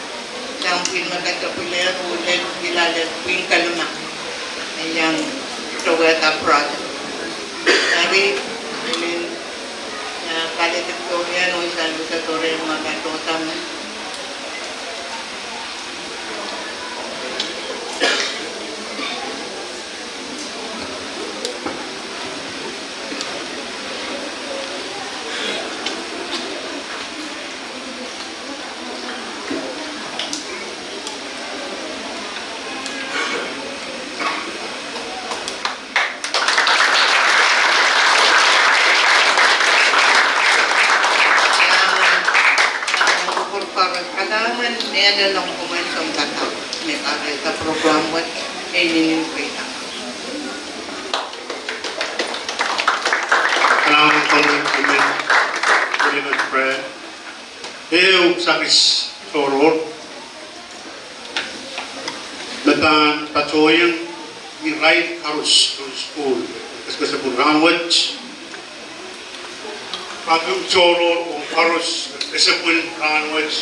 Sampin magkakapulian ulit ilalat wing kaluma. Ayang Taweta project. Sabi, valedictorian o salutatorian magkatotam. Neda lang kumain sa kata, may karita program what ay ninimprita. Kailangan kong prayer. Eu sakis soror. Natan patoyan ni right harus to school. Kasi sa Burhanwat, pagong soror o harus sa Burhanwat,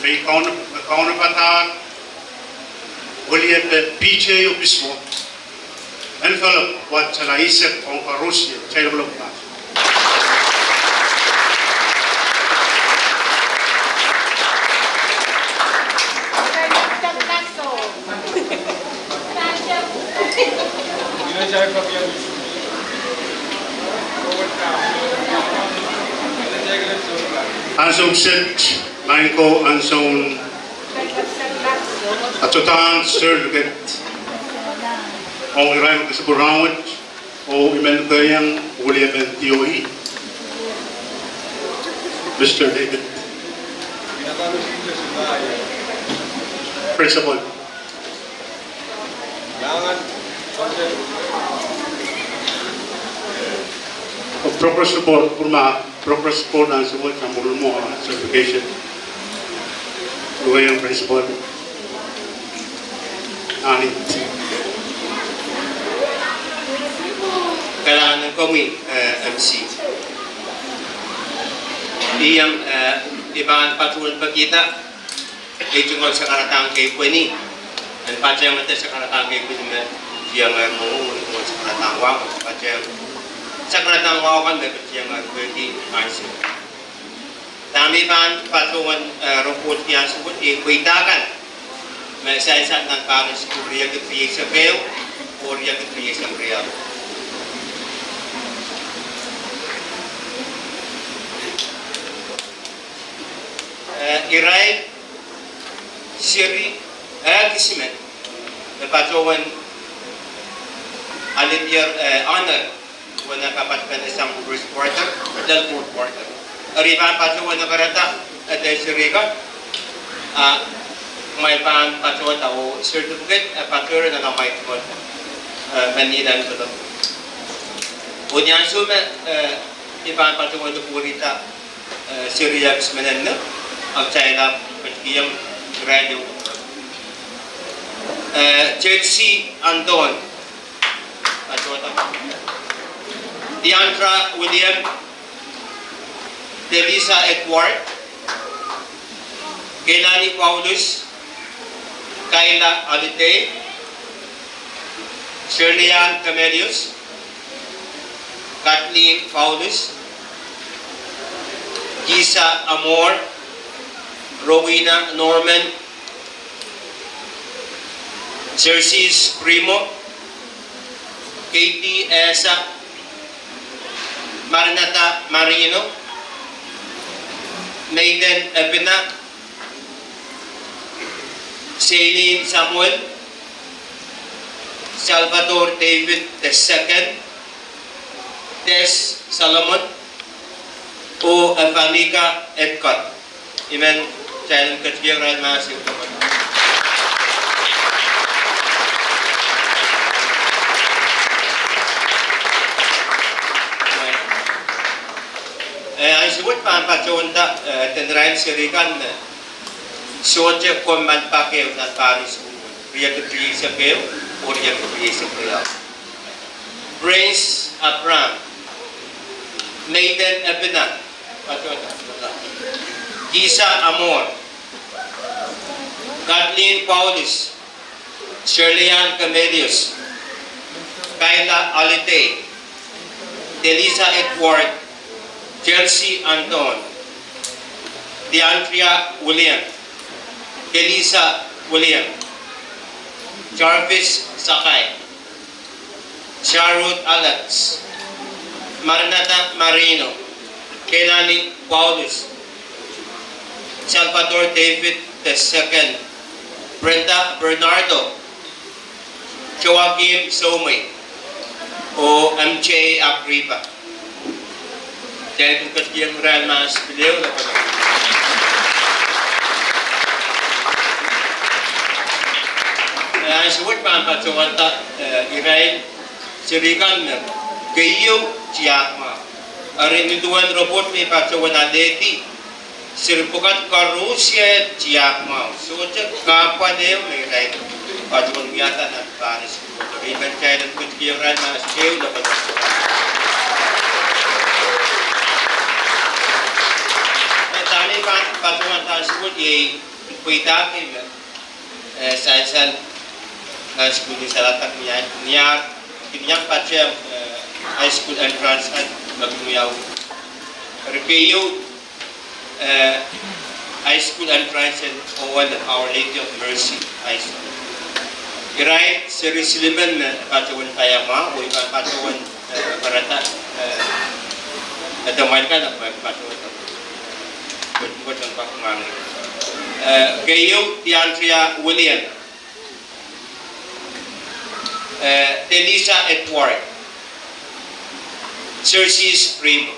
may kauna patan ulian the PJ of this one envelope what sa naisip ang karusya sa ilong pa. Ansong set main ko ansong atotan sir lugat ang iray mo sa Burhanwat o imen ko yung uli ang TOE Mr. David Principal proper support proper support ang support ng mo certification Luway ang principal Anit kailangan ng kami MC iyang ibang patuloy pagkita ay tungkol sa karatang kay Pwini ang patyang mata sa karatang kay Pwini siyang tungkol sa karatang wang patyang sa karatang wawakan may pagkiyang agwagi anso. Dami ban patuan rumput yang sebut kuitakan. May isa-isa ng kanin sa Korea Kriya sa Beo, Korea Kriya sa Korea. Irai Siri Kisimen Patuan Alipir honor wana kapatkan isang first quarter dal fourth quarter. Ariban patuan na karata at siriga may pan patuan tao certificate patur na may tuan manilan ko. Unyan sume iban patuan na purita Syria Bismanan ang China pagkiyang radio. Chelsea Anton Diandra William Delisa Edward Kelani Paulus Kayla Alite Shirleyan Camelius Kathleen Paulus Gisa Amor Rowena Norman Jerseys Primo Katie Esa Marinata Marino Maiden Epina Celine Samuel Salvador David II Des Solomon o Fanica Edcott. Amen. Channel Katwiyang Ryan Masih Utapan. Ang sebut pa ang pagkawanda tenrain sirikan soje koman pakew na Paris Ria Katri sa kew o Ria Katri sa kew. Prince Abram Maiden Epina Gisa Amor Kathleen Paulus Shirleyan Camelius Kayla Alite Delisa Edward Chelsea Anton Diandria William Kelisa William Jarvis Sakay Sharut Alex Marinata Marino Kelani Paulus Salvador David II Brenda Bernardo Joaquim Somay o MJ Agripa. Dahil kung katiyang Real Mas Pileo na pala. Ang suwat pa ang patsawanta Irail Sirikan Gayo Chiakma Arin Niduan Robot may patsawan Adeti Sirpukat Karusya Chiakma Suwat Kapa Neo may Irail Patsawan Miyata na Paris Riban China katiyang Real Mas Pileo na pala. Tani patuan tahan sebut ye kuita ke sainsan school di Salatak niar kinyang pacem high school entrance kan baguyau repeyo high school entrance and Owen Our Lady of Mercy high school kirai seri siliban patuan tayama oi patuan barata ada mainkan apa patuan buat dan pakungan. Gayo Diandria William, Delisa Edward, Jerseys Primo.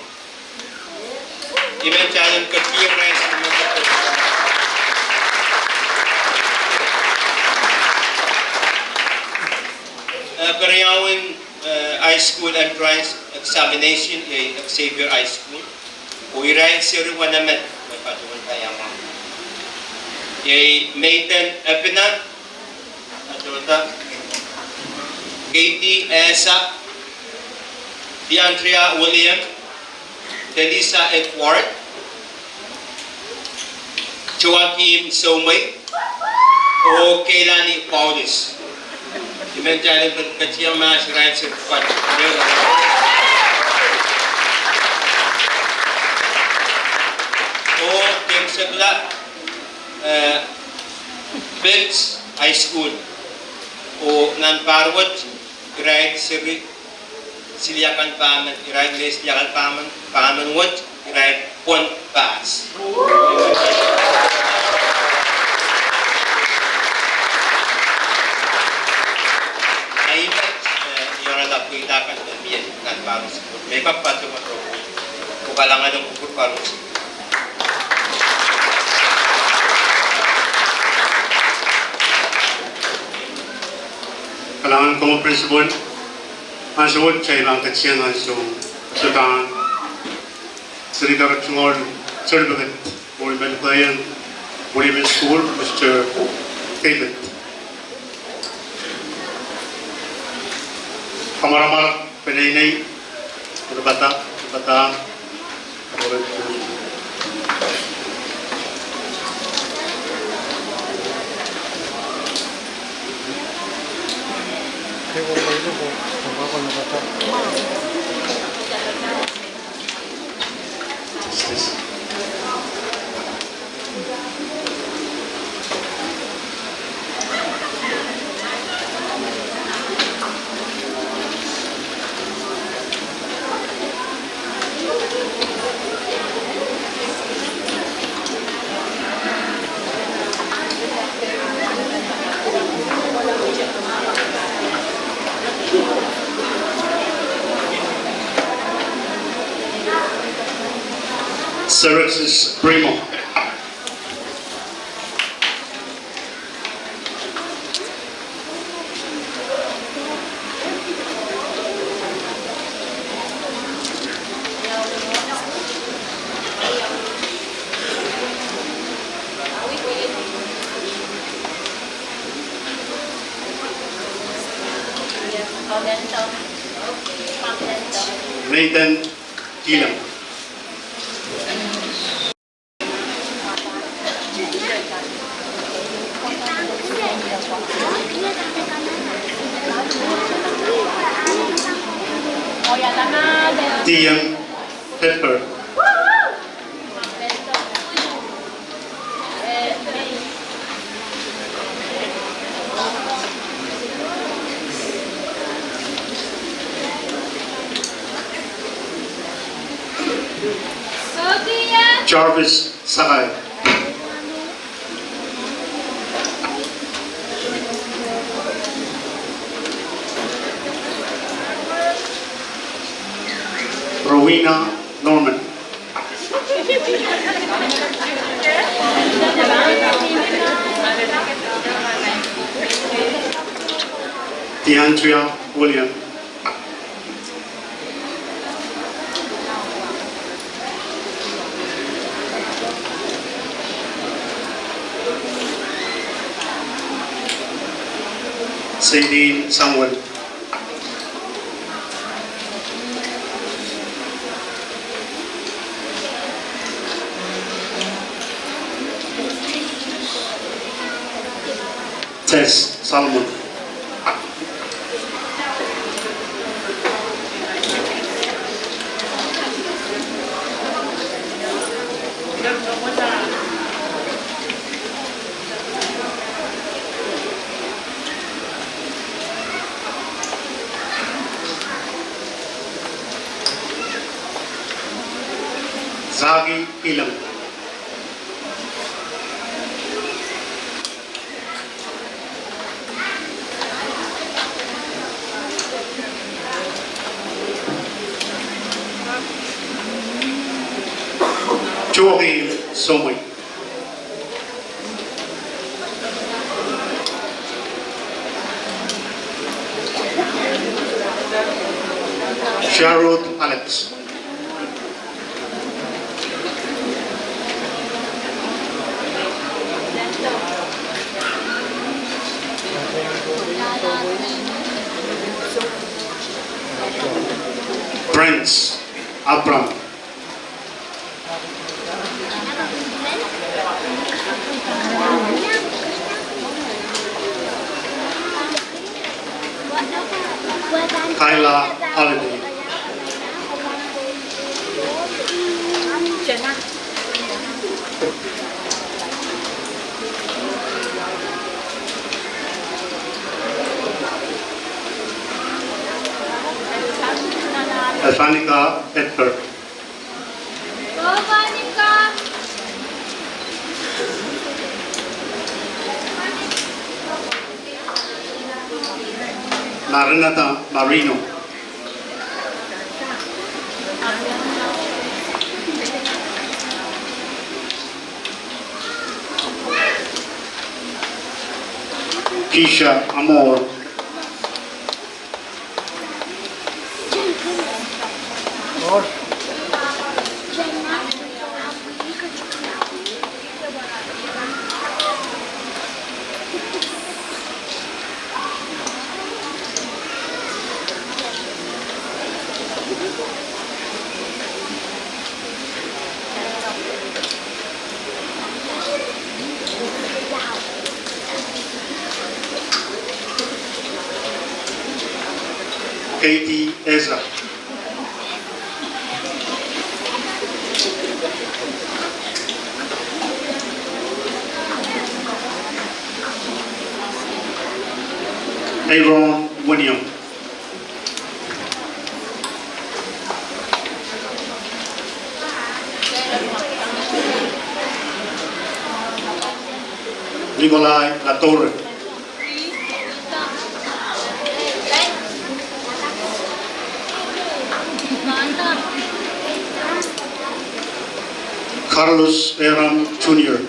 Iman channel katiyang Ryan sa mga Karyawin High School Entrance Examination Xavier High School. Uiray siruwa naman. Patuan tayama. Yay Maiden Epina Atota Katie Esa Diandria William Delisa Edward Joaquim Somay o Kelani Paulus. Dimenjani berkecil mas Ryan Sirpat. o Kim Segla Bills High School o nan parwat grade siliakan paman grade siliakan paman wat grade pon pass ayat yang ada kita kan biar nan baru sebut mereka patu matro bukalangan ng ukur baru Kalangan como principal, ansawad siya ilang katsiyan ansong sudan. Serikar Chungol, certificate, Morimen Playan, Morimen School, Mr. David. Kamaramal, Penaynay, Bata, Syracuse Primo. Nathan Gillam. Dian Pepper. Jarvis Sakai. Rowena Norman. DeAndrea William. Sadie Samuel. Tess Solomon. Zagi Ilam. Joey Somoy. Sharod Alex. Prince Abram. Kyla Holiday. Stefanica Edgar. Marinata Marino. Keisha Amor. Katie Ezra. Aaron William. Nikolai Latorre. Carlos Eram Jr.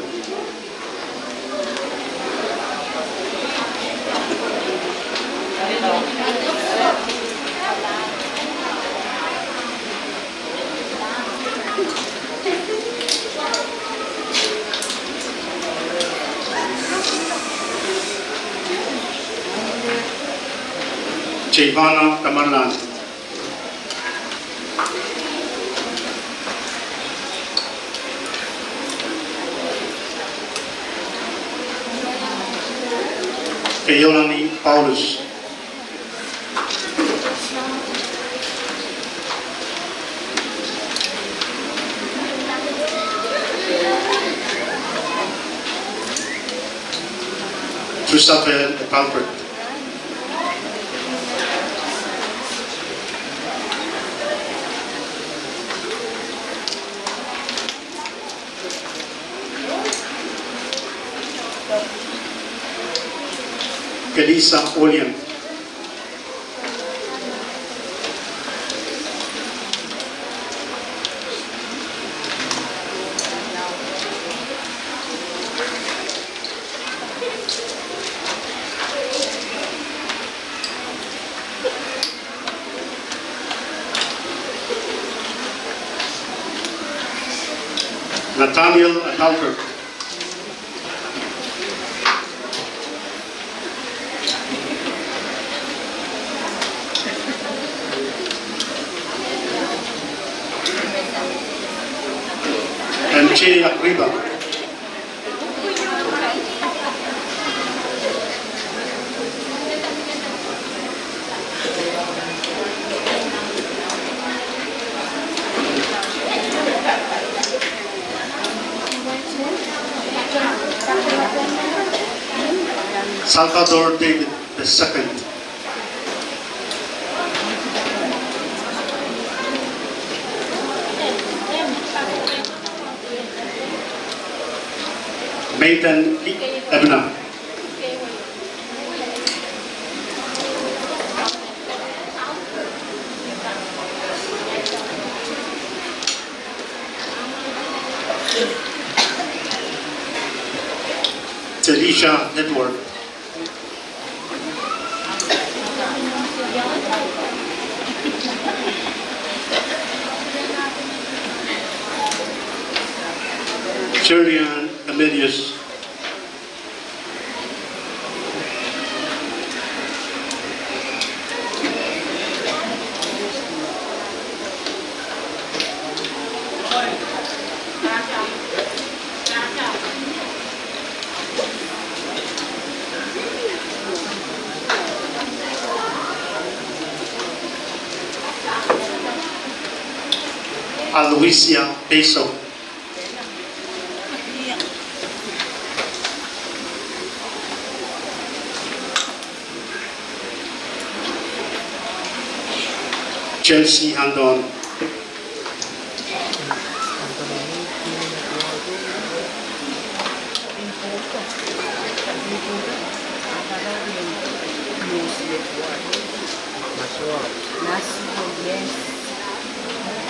Giovanna Tamarlan. Keolani Paulus. Christabel Palford. Elisa Olian. Nathaniel Adalbert. And Che Apriba. Salvador David II. Nathan Ebna. Telisha Network. Julian Amelius. Aloysia Peso. Chelsea Handon.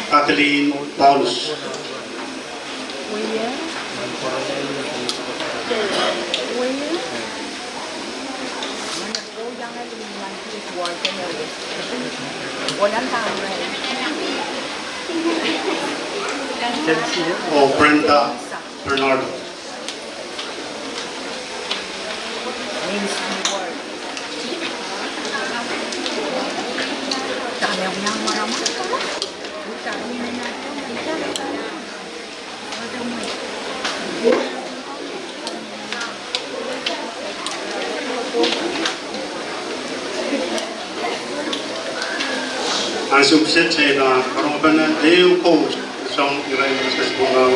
Kathleen Paulus. O Brenda Bernardo. Ang subset sa ilang karoon na Deo Coast sa iray sa Bungaw.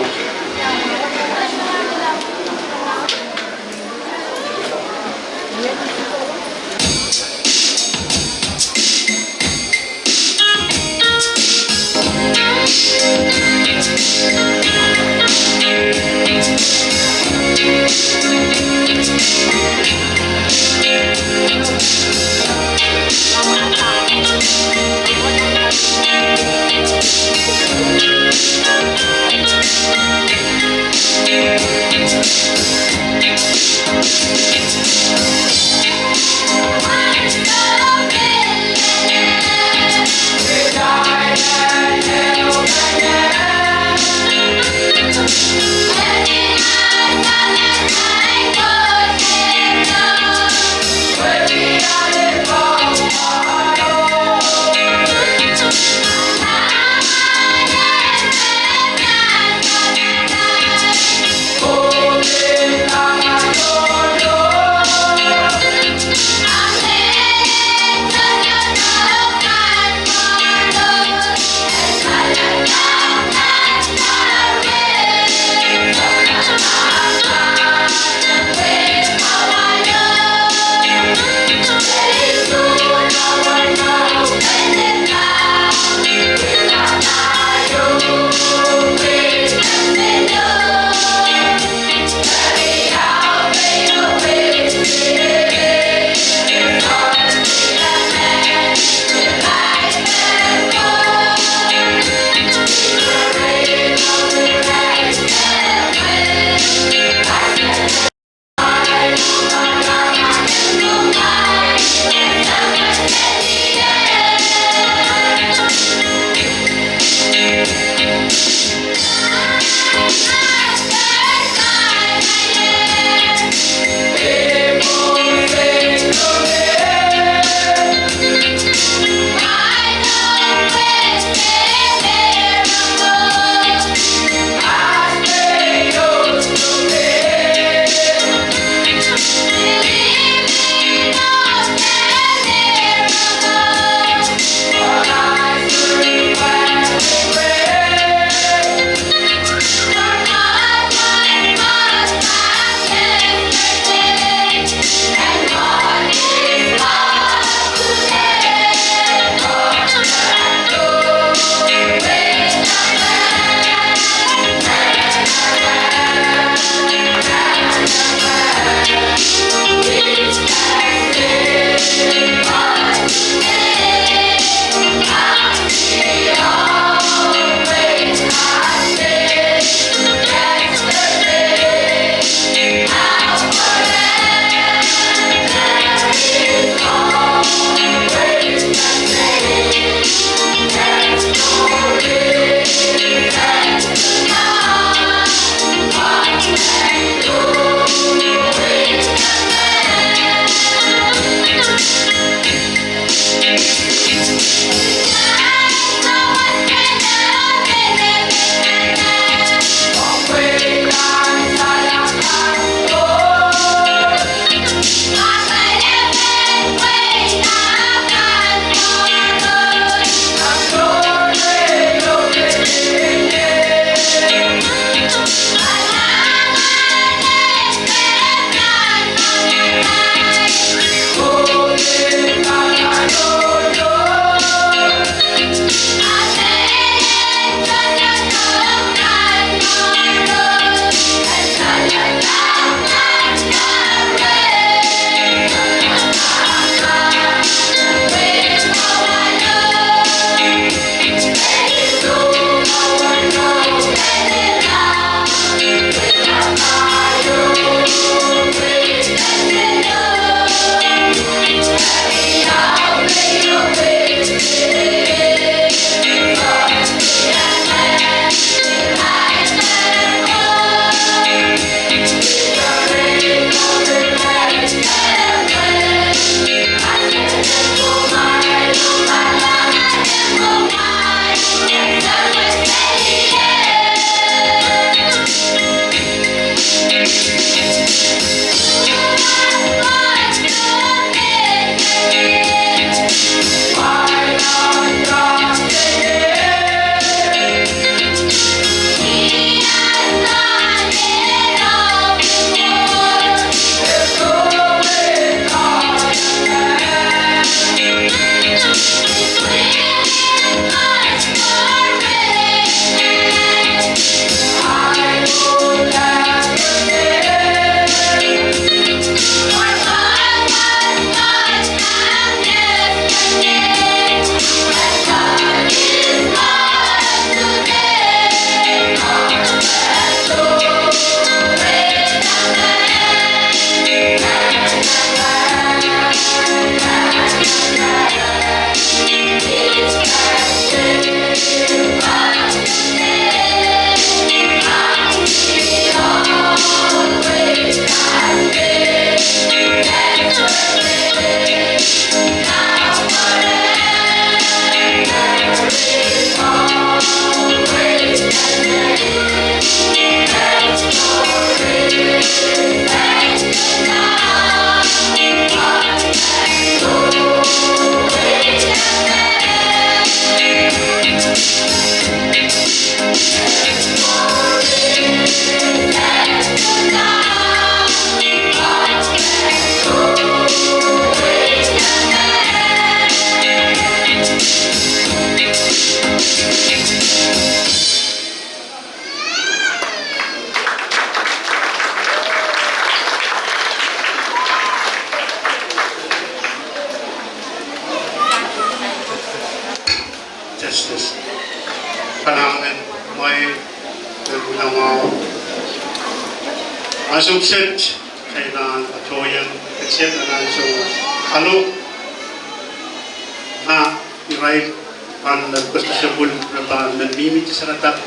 Thank you. justice. Kailangan may nagulamaw. Asubsit, kailangan patuloy kecil dan so kalau na irai pan nagpasasabul na ba nagmimit sa natak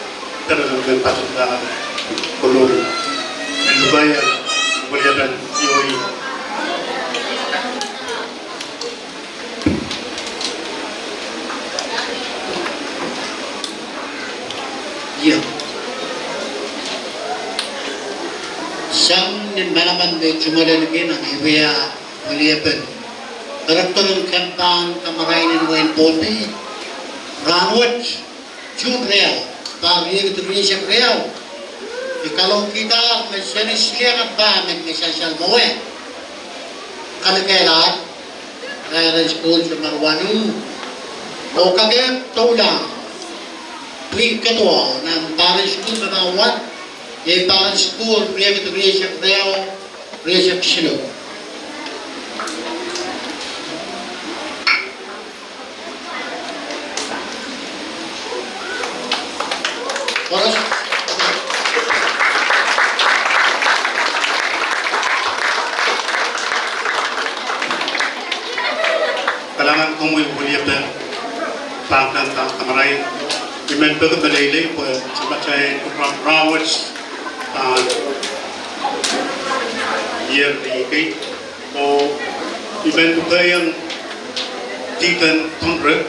talagang pasudahan kulong and lubayan buliyagan yoy Yeah. Sang malaman de cumadan gina ibaya uliapan. Karakter kempang kamarainin wain pote. Rawat jumreal, pagir turisya real. Kalau kita mencari siapa apa mencari moe. Kalau kelat, ada sekolah cemarwanu. Mau kaget taulah. Pri ketua nam paris school menawat ye paris school priya turisya real priya kilo. Orang kalangan kumuy buliyagan pangkan kamaray Iman baga balay po sa macay rawats yearly kay o iban baga yung titan tundra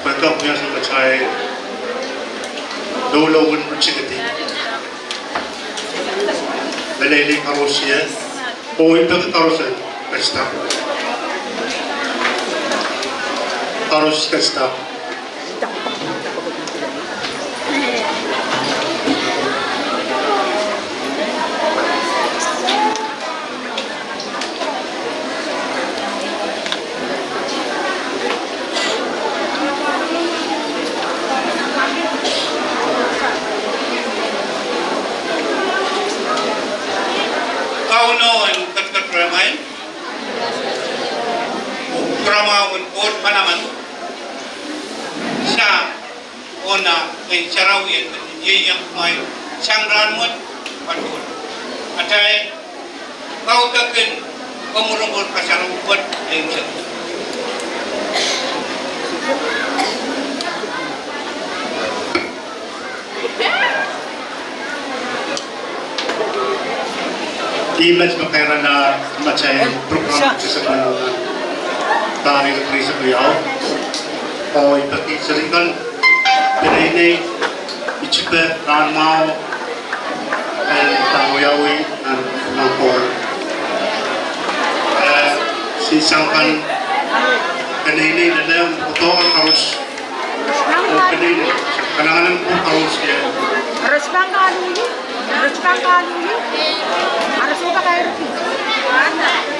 pagkap niya sa macay dolawan percikati balay karosya o iban karosya kasta karos kasta Kaunoan katramay. Kramawan pot panaman. Sa ona kay sarawian yeyang may sangranmot patul. Atay kautaken pamurungkot kasarumpot ayun sa Image makairan na macay program sa mga tari na krisa kuyaw o ipati sa ringan pinay ichipe ranmao and tangoyawi ng por si sangkan kanay na lang ito ang karos o kanay na kanangan po karos kaya Harus bang kaluyo? Harus bang kaluyo? Harus ba kayo? Ano?